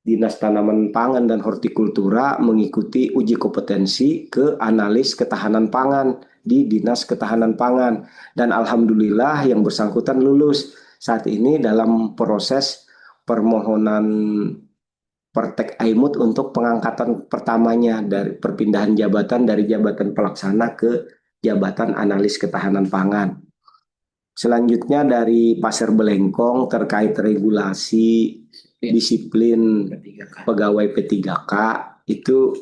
Dinas Tanaman Pangan dan Hortikultura mengikuti uji kompetensi ke analis ketahanan pangan di Dinas Ketahanan Pangan, dan alhamdulillah yang bersangkutan lulus. Saat ini dalam proses permohonan Pertek Aimut untuk pengangkatan pertamanya dari perpindahan jabatan dari jabatan pelaksana ke jabatan analis ketahanan pangan. Selanjutnya dari Pasir Belengkong terkait regulasi disiplin pegawai P3K itu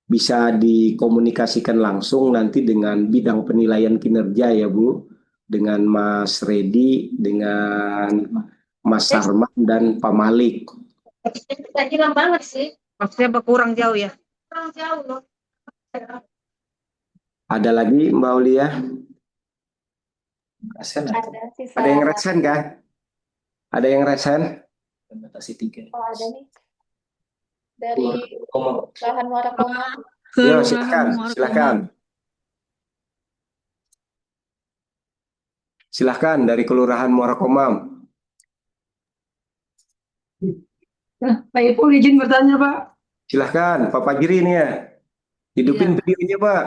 bisa dikomunikasikan langsung nanti dengan bidang penilaian kinerja ya Bu, dengan Mas Redi, dengan Mas Sarman dan Pak Malik. Kita banget sih. Maksudnya kurang jauh ya? Kurang jauh loh. Ada lagi Mbak Aulia? Ada yang resen kah? Ada yang resen? Oh, ada nih. Dari Kelurahan Muara Komam. Yo, silakan. Silahkan dari Kelurahan Muara Komam. Pak Ipul izin bertanya Pak. Silahkan, Pak Fajri ini ya. Hidupin videonya Pak.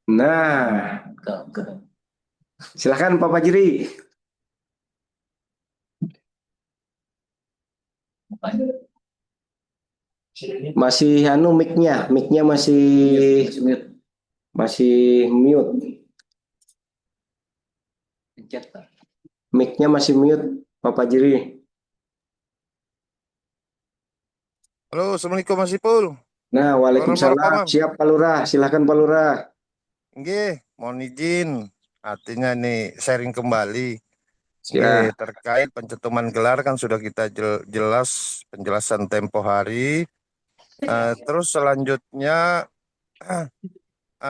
Nah, silahkan Pak Fajri. Masih mic-nya masih mute. Mic-nya masih mute, Pak Fajri. Halo, Assalamualaikum Mas Ipul. Nah, waalaikumsalam. Siap Pak Lurah, silakan Pak Lurah. Nggih, mohon izin. Artinya nih sharing kembali. Ya. Terkait pencetuman gelar kan sudah kita jelas penjelasan tempo hari. Terus selanjutnya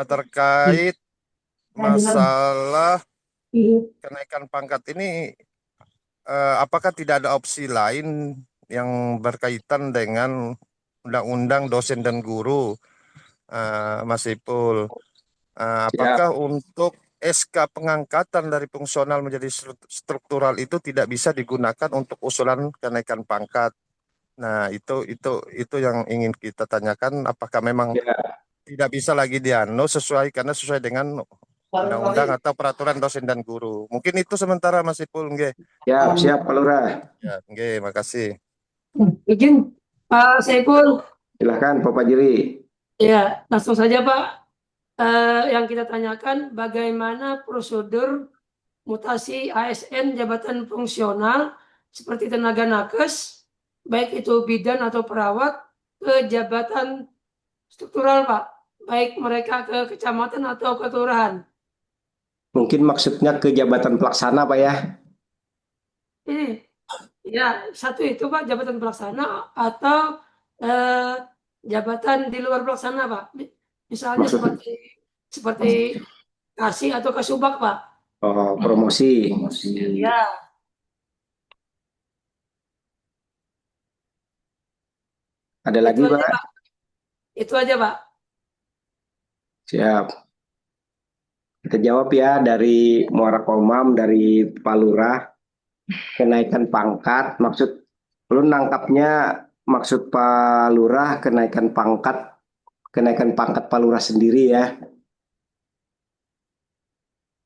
terkait masalah kenaikan pangkat ini, apakah tidak ada opsi lain yang berkaitan dengan undang-undang dosen dan guru, Mas Ipul? Apakah untuk SK pengangkatan dari fungsional menjadi struktural itu tidak bisa digunakan untuk usulan kenaikan pangkat? Nah, itu yang ingin kita tanyakan, apakah memang tidak bisa lagi karena sesuai dengan undang-undang atau peraturan dosen dan guru. Mungkin itu sementara Mas Ipul, nggih. Siap Pak Lurah. Ya, nggih, makasih. Izin Pak Saiful. Silahkan Pak Fajri. Ya, langsung saja Pak. Yang kita tanyakan bagaimana prosedur mutasi ASN jabatan fungsional seperti tenaga nakes, baik itu bidan atau perawat, ke jabatan struktural Pak, baik mereka ke kecamatan atau ke kelurahan. Mungkin maksudnya ke jabatan pelaksana Pak ya? Ya, satu itu Pak, jabatan pelaksana atau jabatan di luar pelaksana Pak. Misalnya seperti kasih atau kasubag Pak. Oh, promosi. Ya. Ada lagi Pak? Itu aja Pak. Siap. Kita jawab ya dari Muara Komam, dari Pak Lurah. Kenaikan pangkat, maksud lu nangkapnya maksud Pak Lurah kenaikan pangkat Pak Lurah sendiri ya.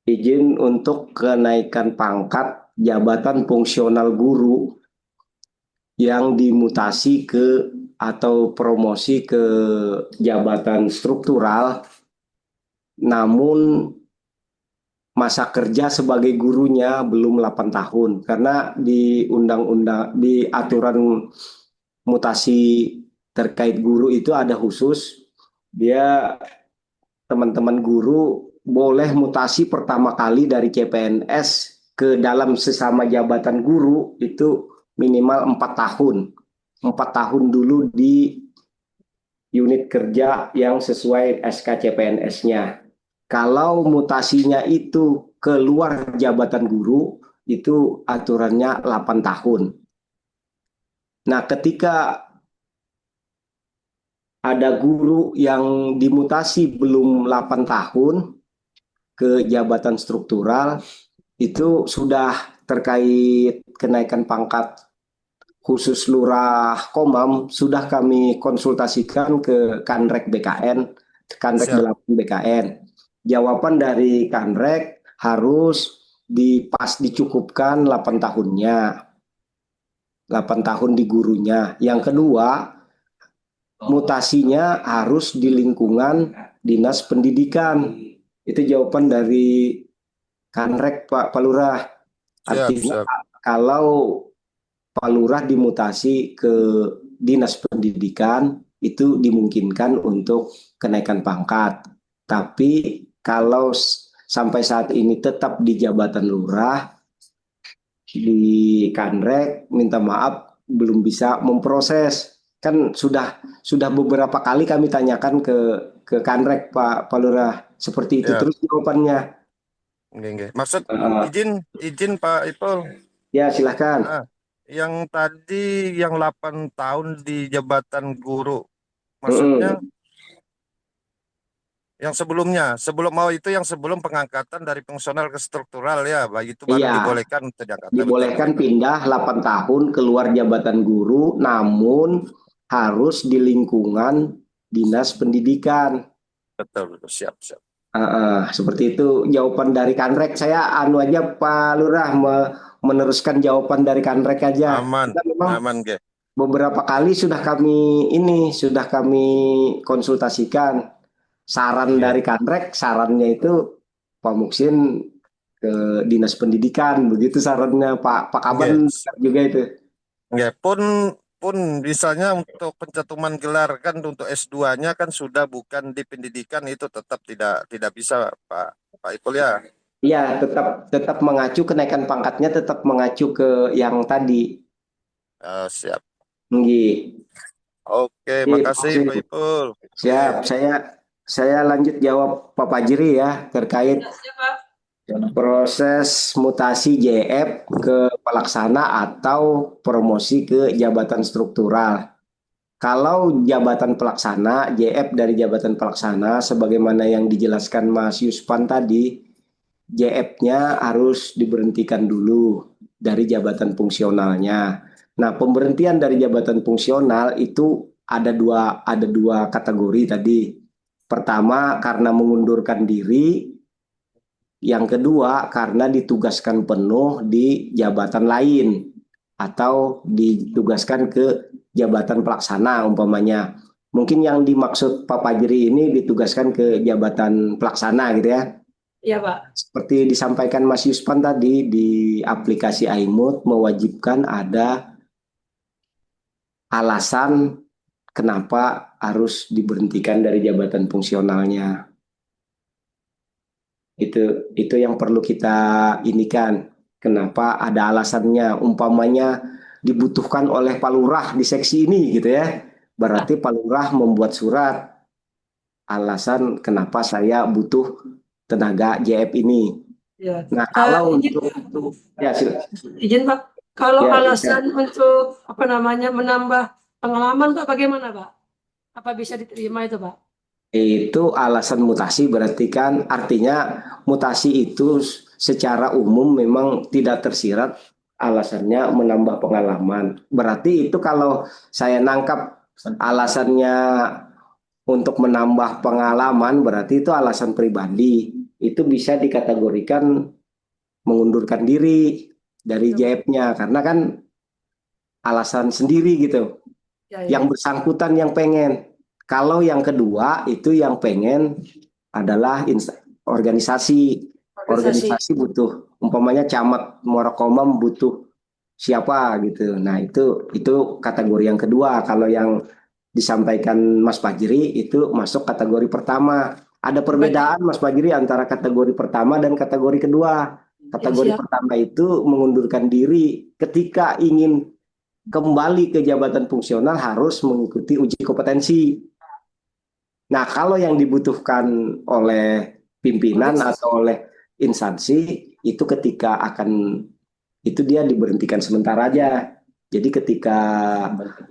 Izin untuk kenaikan pangkat jabatan fungsional guru yang dimutasi ke atau promosi ke jabatan struktural, namun masa kerja sebagai gurunya belum 8 tahun. Karena di undang-undang, di aturan mutasi terkait guru itu ada khusus, dia teman-teman guru boleh mutasi pertama kali dari CPNS ke dalam sesama jabatan guru itu minimal 4 tahun. 4 tahun dulu di unit kerja yang sesuai SK CPNS-nya. Kalau mutasinya itu keluar jabatan guru, itu aturannya 8 tahun. Nah, ketika ada guru yang dimutasi belum 8 tahun ke jabatan struktural, itu sudah terkait kenaikan pangkat khusus Lurah Komam, sudah kami konsultasikan ke Kanrek BKN, Kanrek 8 BKN. Jawaban dari Kanrek harus dicukupkan 8 tahunnya. 8 tahun di gurunya. Yang kedua, mutasinya harus di lingkungan dinas pendidikan. Itu jawaban dari Kanrek Pak Lurah. Artinya kalau Pak Lurah dimutasi ke dinas pendidikan, itu dimungkinkan untuk kenaikan pangkat. Tapi kalau sampai saat ini tetap di jabatan lurah, di Kanrek minta maaf belum bisa memproses. Kan sudah beberapa kali kami tanyakan ke Kanrek Pak Lurah seperti itu, terus jawabannya. Maksud izin Pak Ipul. Ya, silahkan. Yang tadi yang 8 tahun di jabatan guru, maksudnya yang sebelumnya, sebelum mau itu yang sebelum pengangkatan dari fungsional ke struktural ya, baik itu baru dibolehkan untuk diangkat. Dibolehkan pindah 8 tahun keluar jabatan guru, namun harus di lingkungan dinas pendidikan. Betul, siap. Seperti itu jawaban dari Kanrek. Saya aja Pak Lurah meneruskan jawaban dari Kanrek aja. Aman, beberapa kali sudah kami konsultasikan. Saran dari Kanrek, sarannya itu Pak Muksin ke dinas pendidikan, begitu sarannya Pak Kaban juga itu. Pun misalnya untuk pencantuman gelar kan untuk S2-nya kan sudah bukan di pendidikan, itu tetap tidak bisa Pak Ipul ya. Iya, tetap mengacu kenaikan pangkatnya, tetap mengacu ke yang tadi. Siap. Oke, makasih Pak Ipul. Siap, saya lanjut jawab Pak Fajri ya terkait proses mutasi JF ke pelaksana atau promosi ke jabatan struktural. Kalau jabatan pelaksana, JF dari jabatan pelaksana sebagaimana yang dijelaskan Mas Yuspan tadi, JF-nya harus diberhentikan dulu dari jabatan fungsionalnya. Nah, pemberhentian dari jabatan fungsional itu ada dua kategori tadi. Pertama, karena mengundurkan diri. Yang kedua, karena ditugaskan penuh di jabatan lain atau ditugaskan ke jabatan pelaksana umpamanya. Mungkin yang dimaksud Pak Fajri ini ditugaskan ke jabatan pelaksana gitu ya. Iya, Pak. Seperti disampaikan Mas Yuspan tadi, di aplikasi iMood mewajibkan ada alasan kenapa harus diberhentikan dari jabatan fungsionalnya. Itu yang perlu kita inikan. Kenapa ada alasannya? Umpamanya dibutuhkan oleh Pak Lurah di seksi ini gitu ya. Berarti Pak Lurah membuat surat alasan kenapa saya butuh tenaga JF ini. Ya. Nah, kalau izin Pak, kalau alasan untuk menambah pengalaman Pak bagaimana Pak? Apa bisa diterima itu, Pak? Itu alasan mutasi berarti kan artinya mutasi itu secara umum memang tidak tersirat alasannya menambah pengalaman. Berarti itu kalau saya nangkap alasannya untuk menambah pengalaman berarti itu alasan pribadi. Itu bisa dikategorikan mengundurkan diri dari JF-nya karena kan alasan sendiri gitu. Yang bersangkutan yang pengen. Kalau yang kedua itu yang pengen adalah organisasi. Organisasi butuh, umpamanya camat Muarakomam butuh siapa gitu. Nah itu kategori yang kedua. Kalau yang disampaikan Mas Fajri itu masuk kategori pertama. Ada perbedaan Mas Fajri antara kategori pertama dan kategori kedua. Kategori pertama itu mengundurkan diri ketika ingin kembali ke jabatan fungsional harus mengikuti uji kompetensi. Nah, kalau yang dibutuhkan oleh pimpinan atau oleh instansi itu ketika itu dia diberhentikan sementara aja. Jadi ketika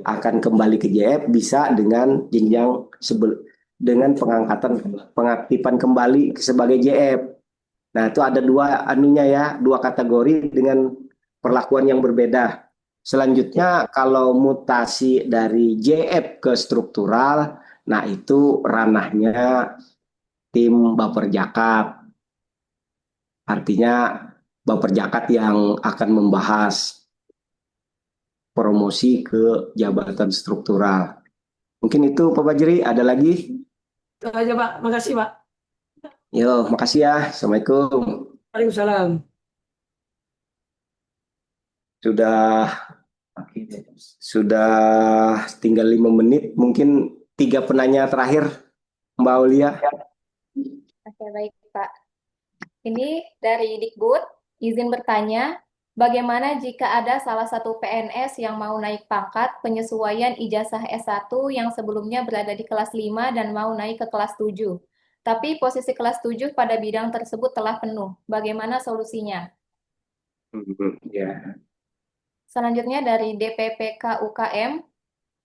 akan kembali ke JF bisa dengan jenjang dengan pengaktifan kembali sebagai JF. Nah, itu ada dua kategori dengan perlakuan yang berbeda. Selanjutnya kalau mutasi dari JF ke struktural, nah itu ranahnya tim Baperjakat. Artinya Baperjakat yang akan membahas promosi ke jabatan struktural. Mungkin itu Pak Fajri, ada lagi? Itu aja Pak, makasih Pak. Yo, makasih ya. Assalamualaikum. Waalaikumsalam. Sudah tinggal 5 menit, mungkin 3 penanya terakhir, Mbak Aulia. Oke, baik Pak. Ini dari Dikbud, izin bertanya, bagaimana jika ada salah satu PNS yang mau naik pangkat penyesuaian ijazah S1 yang sebelumnya berada di kelas 5 dan mau naik ke kelas 7, tapi posisi kelas 7 pada bidang tersebut telah penuh, bagaimana solusinya? Ya. Selanjutnya dari DPPK UKM,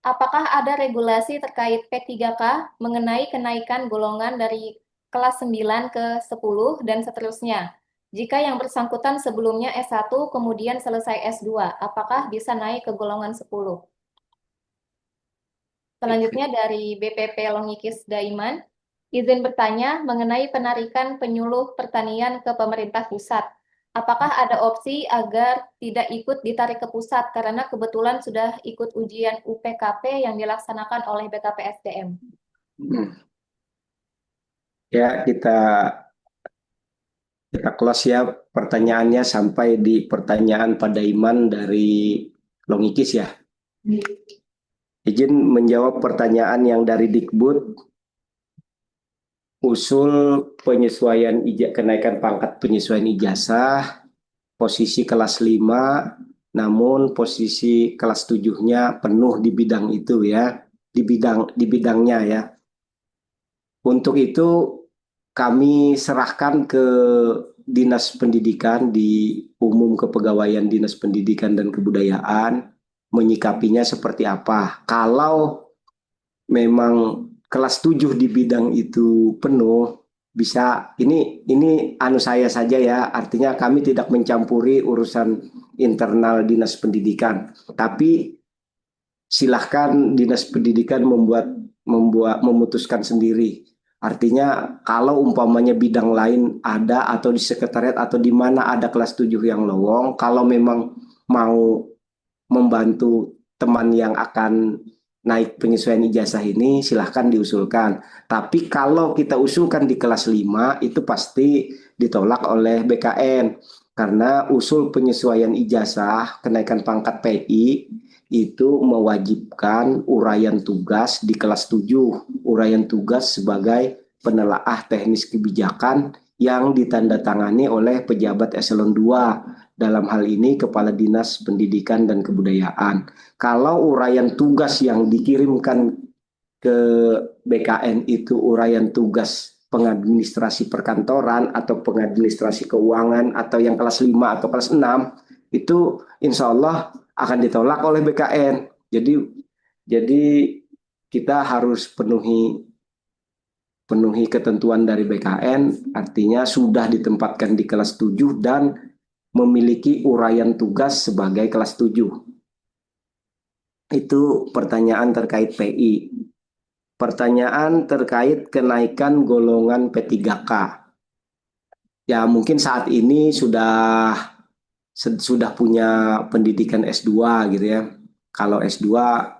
apakah ada regulasi terkait P3K mengenai kenaikan golongan dari kelas 9 ke 10 dan seterusnya? Jika yang bersangkutan sebelumnya S1 kemudian selesai S2, apakah bisa naik ke golongan 10? Selanjutnya dari BPP Longikis Daiman, izin bertanya mengenai penarikan penyuluh pertanian ke pemerintah pusat. Apakah ada opsi agar tidak ikut ditarik ke pusat karena kebetulan sudah ikut ujian UPKP yang dilaksanakan oleh BKPSDM? Ya, kita close ya pertanyaannya sampai di pertanyaan Pak Daiman dari Longikis ya. Izin menjawab pertanyaan yang dari Dikbud. Usul penyesuaian kenaikan pangkat penyesuaian ijazah, posisi kelas 5, namun posisi kelas 7-nya penuh di bidang itu ya, di bidangnya ya. Untuk itu kami serahkan ke Dinas Pendidikan di Umum Kepegawaian Dinas Pendidikan dan Kebudayaan menyikapinya seperti apa. Kalau memang kelas 7 di bidang itu penuh, bisa ini saya saja ya, artinya kami tidak mencampuri urusan internal Dinas Pendidikan, tapi silahkan Dinas Pendidikan memutuskan sendiri. Artinya kalau umpamanya bidang lain ada atau di sekretariat atau di mana ada kelas 7 yang lowong, kalau memang mau membantu teman yang akan naik penyesuaian ijazah ini silahkan diusulkan. Tapi kalau kita usulkan di kelas 5 itu pasti ditolak oleh BKN karena usul penyesuaian ijazah kenaikan pangkat PI itu mewajibkan uraian tugas di kelas 7, uraian tugas sebagai penelaah teknis kebijakan yang ditandatangani oleh pejabat eselon 2. Dalam hal ini Kepala Dinas Pendidikan dan Kebudayaan. Kalau uraian tugas yang dikirimkan ke BKN itu uraian tugas pengadministrasi perkantoran atau pengadministrasi keuangan atau yang kelas 5 atau kelas 6, itu insya Allah akan ditolak oleh BKN. Jadi kita harus penuhi ketentuan dari BKN, artinya sudah ditempatkan di kelas 7 dan memiliki uraian tugas sebagai kelas 7. Itu pertanyaan terkait PI. Pertanyaan terkait kenaikan golongan P3K. Ya mungkin saat ini sudah punya pendidikan S2 gitu ya. Kalau S2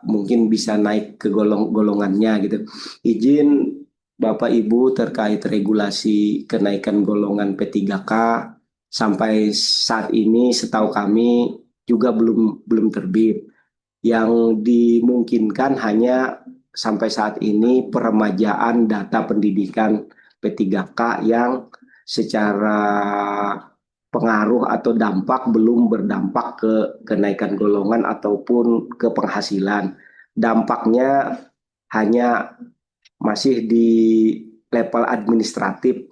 mungkin bisa naik ke golongannya gitu. Izin Bapak Ibu terkait regulasi kenaikan golongan P3K sampai saat ini setahu kami juga belum terbit. Yang dimungkinkan hanya sampai saat ini peremajaan data pendidikan P3K yang secara pengaruh atau dampak belum berdampak ke kenaikan golongan ataupun ke penghasilan. Dampaknya hanya masih di level administratif,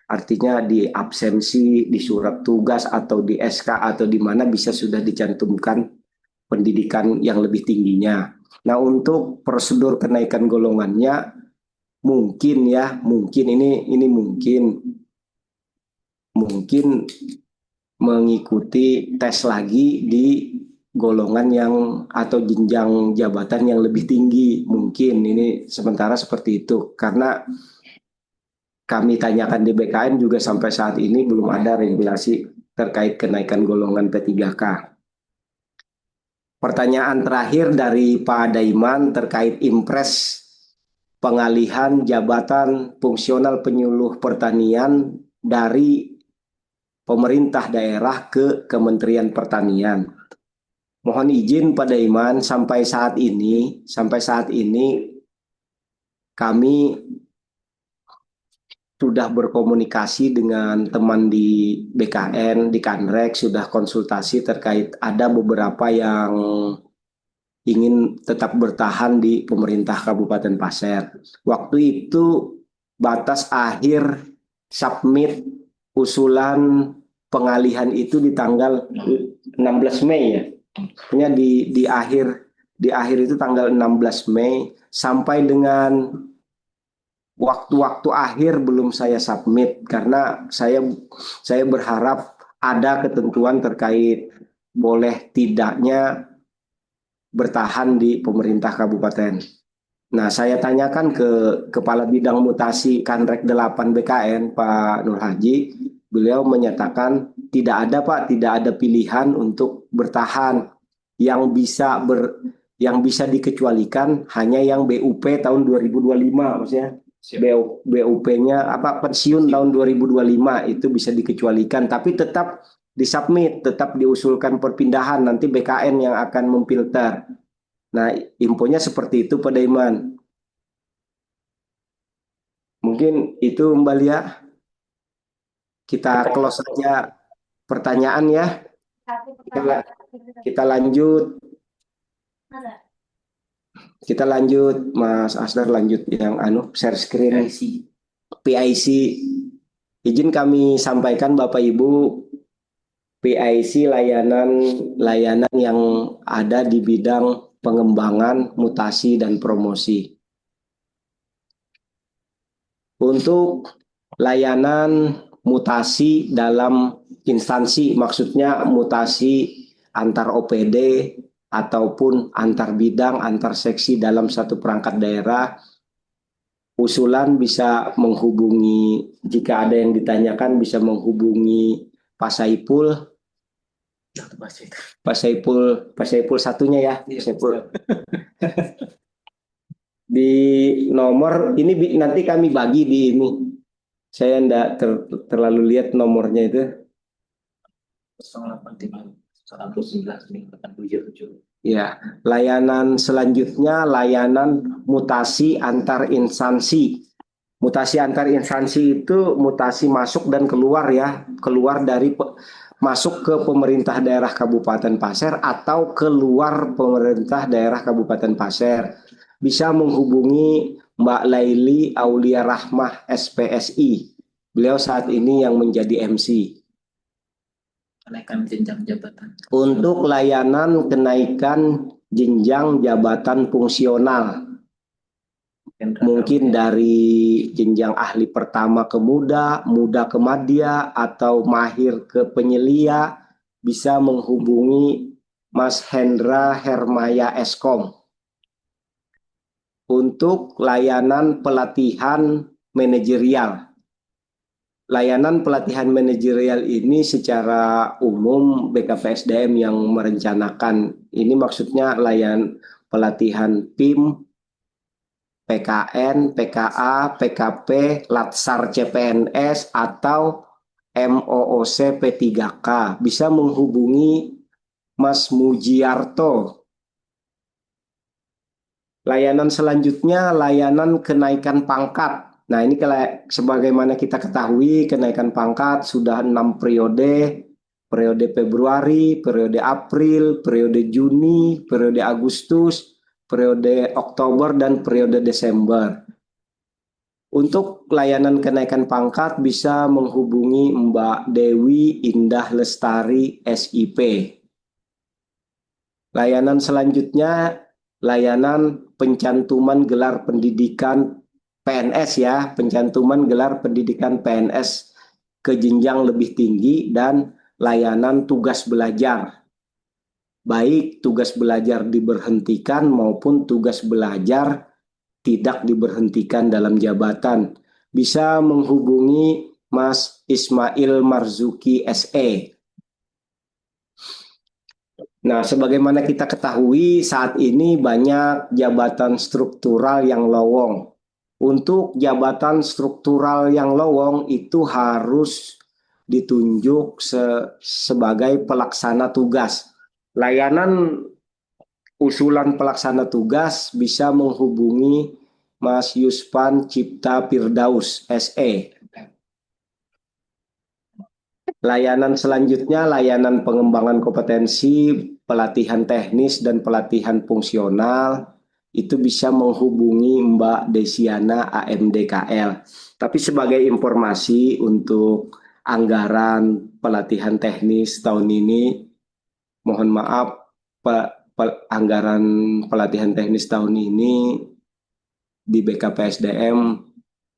artinya di absensi, di surat tugas atau di SK atau di mana bisa sudah dicantumkan pendidikan yang lebih tingginya. Nah, untuk prosedur kenaikan golongannya mungkin ini mungkin mengikuti tes lagi di golongan yang atau jenjang jabatan yang lebih tinggi, mungkin ini sementara seperti itu, karena kami tanyakan di BKN juga sampai saat ini belum ada regulasi terkait kenaikan golongan P3K. Pertanyaan terakhir dari Pak Daiman terkait impres pengalihan jabatan fungsional penyuluh pertanian dari pemerintah daerah ke Kementerian Pertanian. Mohon izin Pak Daiman, sampai saat ini kami sudah berkomunikasi dengan teman di BKN, di Kanrek, sudah konsultasi terkait ada beberapa yang ingin tetap bertahan di pemerintah Kabupaten Pasir. Waktu itu batas akhir submit usulan pengalihan itu di tanggal 16 Mei ya. Hanya di akhir itu tanggal 16 Mei sampai dengan waktu-waktu akhir belum saya submit karena saya berharap ada ketentuan terkait boleh tidaknya bertahan di pemerintah kabupaten. Nah, saya tanyakan ke Kepala Bidang Mutasi Kanrek 8 BKN Pak Nur Haji, beliau menyatakan tidak ada Pak, tidak ada pilihan untuk bertahan. Yang bisa dikecualikan hanya yang BUP tahun 2025, maksudnya BUP-nya pensiun tahun 2025 itu bisa dikecualikan, tapi tetap disubmit, tetap diusulkan perpindahan, nanti BKN yang akan memfilter. Nah, infonya seperti itu Pak Daiman. Mungkin itu Mbak Lia. Kita close saja pertanyaan ya. Kita lanjut. Kita lanjut, Mas Asdar, lanjut yang share screen. PIC. Izin kami sampaikan Bapak Ibu, PIC layanan yang ada di bidang pengembangan, mutasi dan promosi. Untuk layanan mutasi dalam instansi, maksudnya mutasi antar OPD ataupun antar bidang, antar seksi dalam satu perangkat daerah, usulan bisa menghubungi, jika ada yang ditanyakan bisa menghubungi Pak Saipul. Pak Saipul satunya ya, Pak Saipul. Di nomor ini nanti kami bagi di ini. Saya enggak terlalu lihat nomornya itu. 085 Ya, layanan selanjutnya layanan mutasi antar instansi. Mutasi antar instansi itu mutasi masuk dan keluar ya, masuk ke pemerintah daerah Kabupaten Pasir atau keluar pemerintah daerah Kabupaten Pasir. Bisa menghubungi Mbak Laili Aulia Rahmah SPSI. Beliau saat ini yang menjadi MC. Kenaikan jenjang jabatan. Untuk layanan kenaikan jenjang jabatan fungsional. mungkin dari jenjang ahli pertama ke muda, muda ke madya, atau mahir ke penyelia, bisa menghubungi Mas Hendra Hermaya Eskom untuk layanan pelatihan manajerial. Layanan pelatihan manajerial ini secara umum BKPSDM yang merencanakan. Ini maksudnya pelatihan PIM, PKN, PKA, PKP, Latsar CPNS, atau MOOC P3K. Bisa menghubungi Mas Mujiarto. Layanan selanjutnya layanan kenaikan pangkat. Nah, ini sebagaimana kita ketahui, kenaikan pangkat sudah 6 periode. Periode Februari, periode April, periode Juni, periode Agustus, periode Oktober, dan periode Desember. Untuk layanan kenaikan pangkat bisa menghubungi Mbak Dewi Indah Lestari SIP. Layanan selanjutnya layanan pencantuman gelar pendidikan PNS ya, pencantuman gelar pendidikan PNS ke jenjang lebih tinggi dan layanan tugas belajar. Baik tugas belajar diberhentikan maupun tugas belajar tidak diberhentikan dalam jabatan. Bisa menghubungi Mas Ismail Marzuki SE. Nah, sebagaimana kita ketahui saat ini banyak jabatan struktural yang lowong. Untuk jabatan struktural yang lowong itu harus ditunjuk sebagai pelaksana tugas. Layanan usulan pelaksana tugas bisa menghubungi Mas Yuspan Cipta Firdaus SE. Layanan selanjutnya layanan pengembangan kompetensi, pelatihan teknis dan pelatihan fungsional itu bisa menghubungi Mbak Desiana AMDKL. Tapi sebagai informasi untuk anggaran pelatihan teknis tahun ini, mohon maaf anggaran pelatihan teknis tahun ini di BKPSDM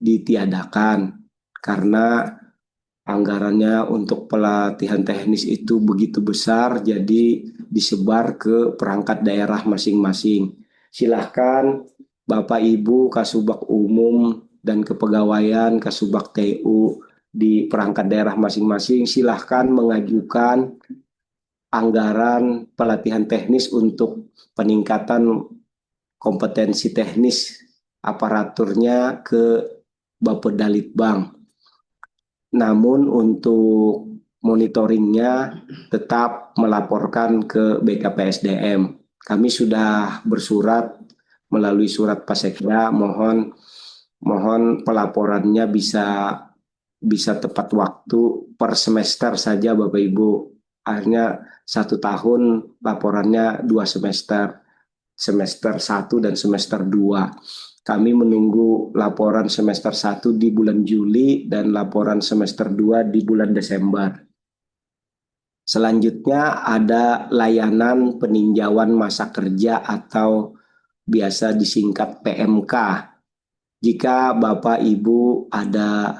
ditiadakan karena anggarannya untuk pelatihan teknis itu begitu besar, jadi disebar ke perangkat daerah masing-masing. Silahkan Bapak Ibu Kasubag Umum dan Kepegawaian Kasubag TU di perangkat daerah masing-masing, silahkan mengajukan anggaran pelatihan teknis untuk peningkatan kompetensi teknis aparaturnya ke Bapedalitbang. Namun untuk monitoringnya tetap melaporkan ke BKPSDM. Kami sudah bersurat melalui surat Pasekda, mohon pelaporannya bisa tepat waktu per semester saja Bapak Ibu. Akhirnya 1 tahun laporannya 2 semester, semester 1 dan semester 2. Kami menunggu laporan semester 1 di bulan Juli dan laporan semester 2 di bulan Desember. Selanjutnya ada layanan peninjauan masa kerja atau biasa disingkat PMK. Jika Bapak Ibu ada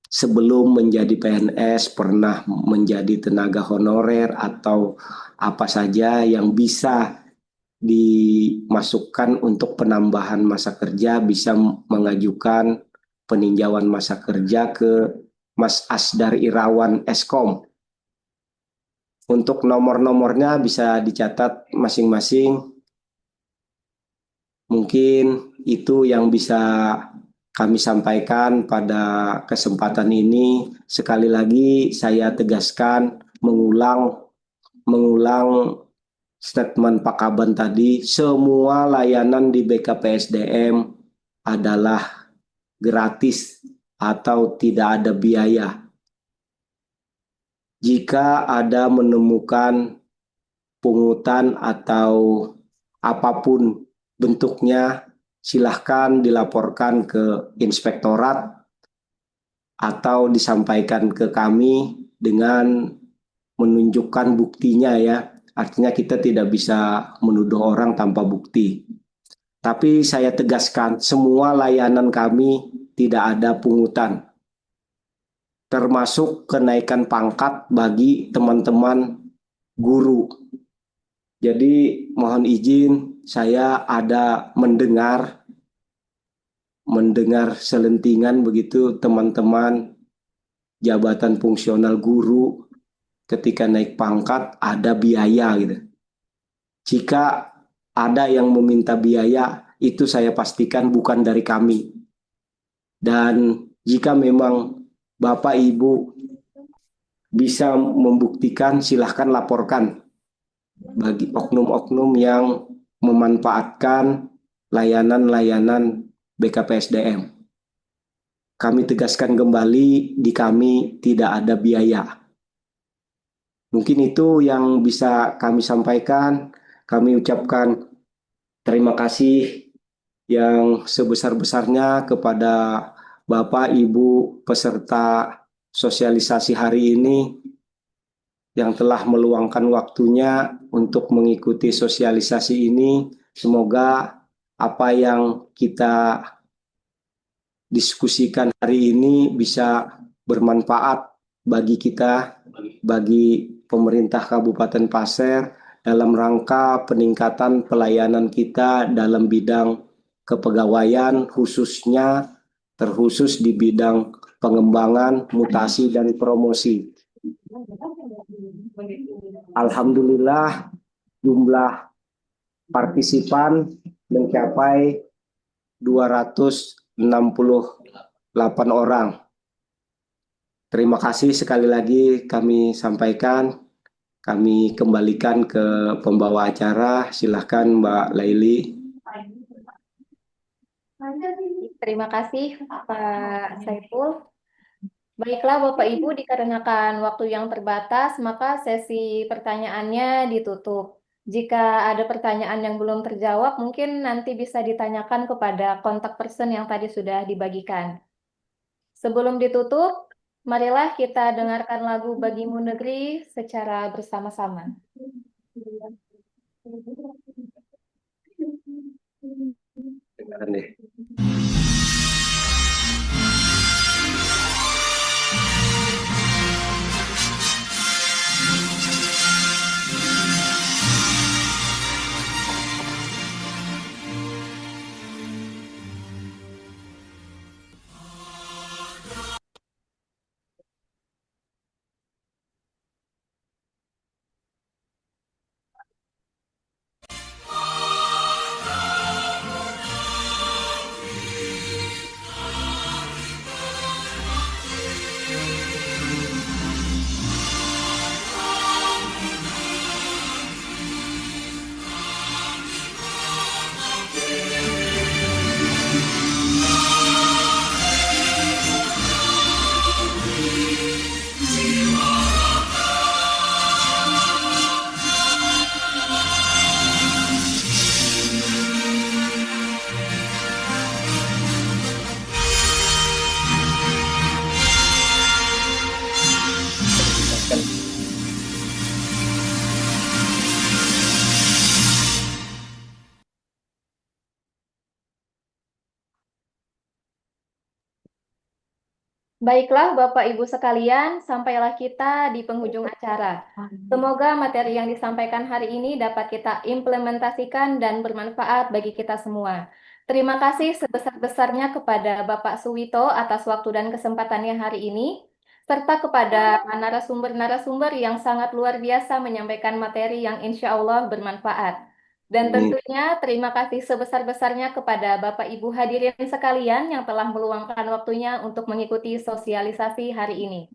sebelum menjadi PNS pernah menjadi tenaga honorer atau apa saja yang bisa dimasukkan untuk penambahan masa kerja, bisa mengajukan peninjauan masa kerja ke Mas Asdar Irawan Eskom. Untuk nomor-nomornya bisa dicatat masing-masing. Mungkin itu yang bisa kami sampaikan pada kesempatan ini. Sekali lagi saya tegaskan, mengulang statement Pak Kaban tadi, semua layanan di BKPSDM adalah gratis atau tidak ada biaya. Jika ada menemukan pungutan atau apapun bentuknya, silahkan dilaporkan ke inspektorat atau disampaikan ke kami dengan menunjukkan buktinya ya. Artinya kita tidak bisa menuduh orang tanpa bukti. Tapi saya tegaskan, semua layanan kami tidak ada pungutan, termasuk kenaikan pangkat bagi teman-teman guru. Jadi mohon izin, saya ada mendengar selentingan begitu teman-teman jabatan fungsional guru ketika naik pangkat ada biaya gitu. Jika ada yang meminta biaya, itu saya pastikan bukan dari kami. Dan jika memang Bapak Ibu bisa membuktikan, silahkan laporkan bagi oknum-oknum yang memanfaatkan layanan-layanan BKPSDM. Kami tegaskan kembali, di kami tidak ada biaya. Mungkin itu yang bisa kami sampaikan. Kami ucapkan terima kasih yang sebesar-besarnya kepada Bapak Ibu peserta sosialisasi hari ini yang telah meluangkan waktunya untuk mengikuti sosialisasi ini. Semoga apa yang kita diskusikan hari ini bisa bermanfaat bagi kita, bagi pemerintah Kabupaten Pasir, dalam rangka peningkatan pelayanan kita dalam bidang kepegawaian, khususnya terkhusus di bidang pengembangan, mutasi, dan promosi. Alhamdulillah jumlah partisipan mencapai 268 orang. Terima kasih sekali lagi kami sampaikan. Kami kembalikan ke pembawa acara. Silahkan Mbak Laili. Terima kasih Pak Saiful. Baiklah Bapak Ibu, dikarenakan waktu yang terbatas, maka sesi pertanyaannya ditutup. Jika ada pertanyaan yang belum terjawab, mungkin nanti bisa ditanyakan kepada kontak person yang tadi sudah dibagikan. Sebelum ditutup, marilah kita dengarkan lagu Bagimu Negeri secara bersama-sama. Dengarkan deh. Baiklah Bapak Ibu sekalian, sampailah kita di penghujung acara. Semoga materi yang disampaikan hari ini dapat kita implementasikan dan bermanfaat bagi kita semua. Terima kasih sebesar-besarnya kepada Bapak Suwito atas waktu dan kesempatannya hari ini, serta kepada narasumber-narasumber yang sangat luar biasa menyampaikan materi yang insya Allah bermanfaat. Dan tentunya terima kasih sebesar-besarnya kepada Bapak Ibu hadirin sekalian yang telah meluangkan waktunya untuk mengikuti sosialisasi hari ini.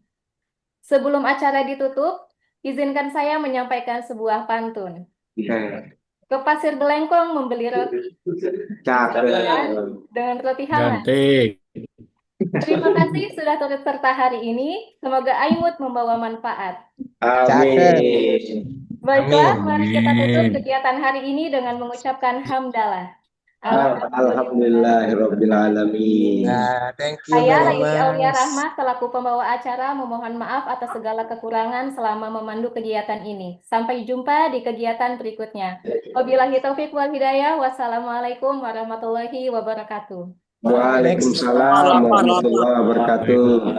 Sebelum acara ditutup, izinkan saya menyampaikan sebuah pantun. Ke pasir Belengkong membeli roti. Dengan roti hangat. Terima kasih sudah turut serta hari ini. Semoga Aimut membawa manfaat. Amin. Baiklah, mari kita tutup kegiatan hari ini dengan mengucapkan hamdalah. Alhamdulillahirabbil alamin. Nah, thank you Saya very Laili Aulia much. Rahma selaku pembawa acara memohon maaf atas segala kekurangan selama memandu kegiatan ini. Sampai jumpa di kegiatan berikutnya. Wabillahi taufik wal hidayah. Wassalamualaikum warahmatullahi wabarakatuh. Waalaikumsalam warahmatullahi wabarakatuh.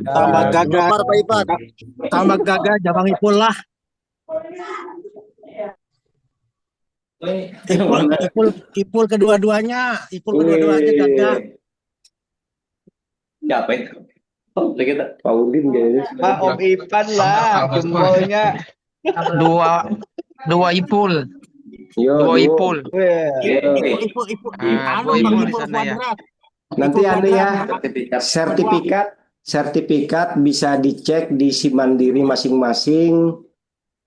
Tambah gagah, Pak Ipan. Tambah gagah, jabang ipul lah. Ipul kedua-duanya, gagah. Siapa ya? Oh, kita. Pak Udin kayaknya. Pak Om Ipan lah, jempolnya. Dua ipul. Dua ipul. Ipul. Dua ipul di sana ya. Nanti ya, sertifikat bisa dicek di Simandiri masing-masing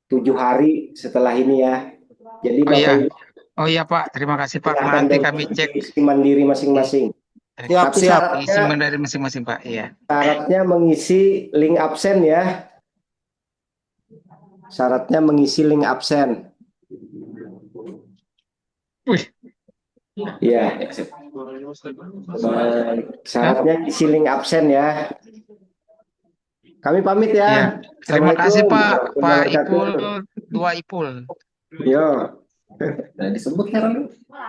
7 hari setelah ini ya. Jadi Oh iya Pak, terima kasih Pak. Nanti kami cek Simandiri masing-masing. Siap. isi dari masing-masing Pak. Iya. Syaratnya mengisi link absen ya. Syaratnya mengisi link absen. Wih. Iya. Syaratnya isi link absen ya. Kami pamit ya. Iya. Terima kasih Pak. Assalamualaikum Pak warahmatullahi Ipul, wabarakatuh. 2 ipul. Yo. Disebut heran.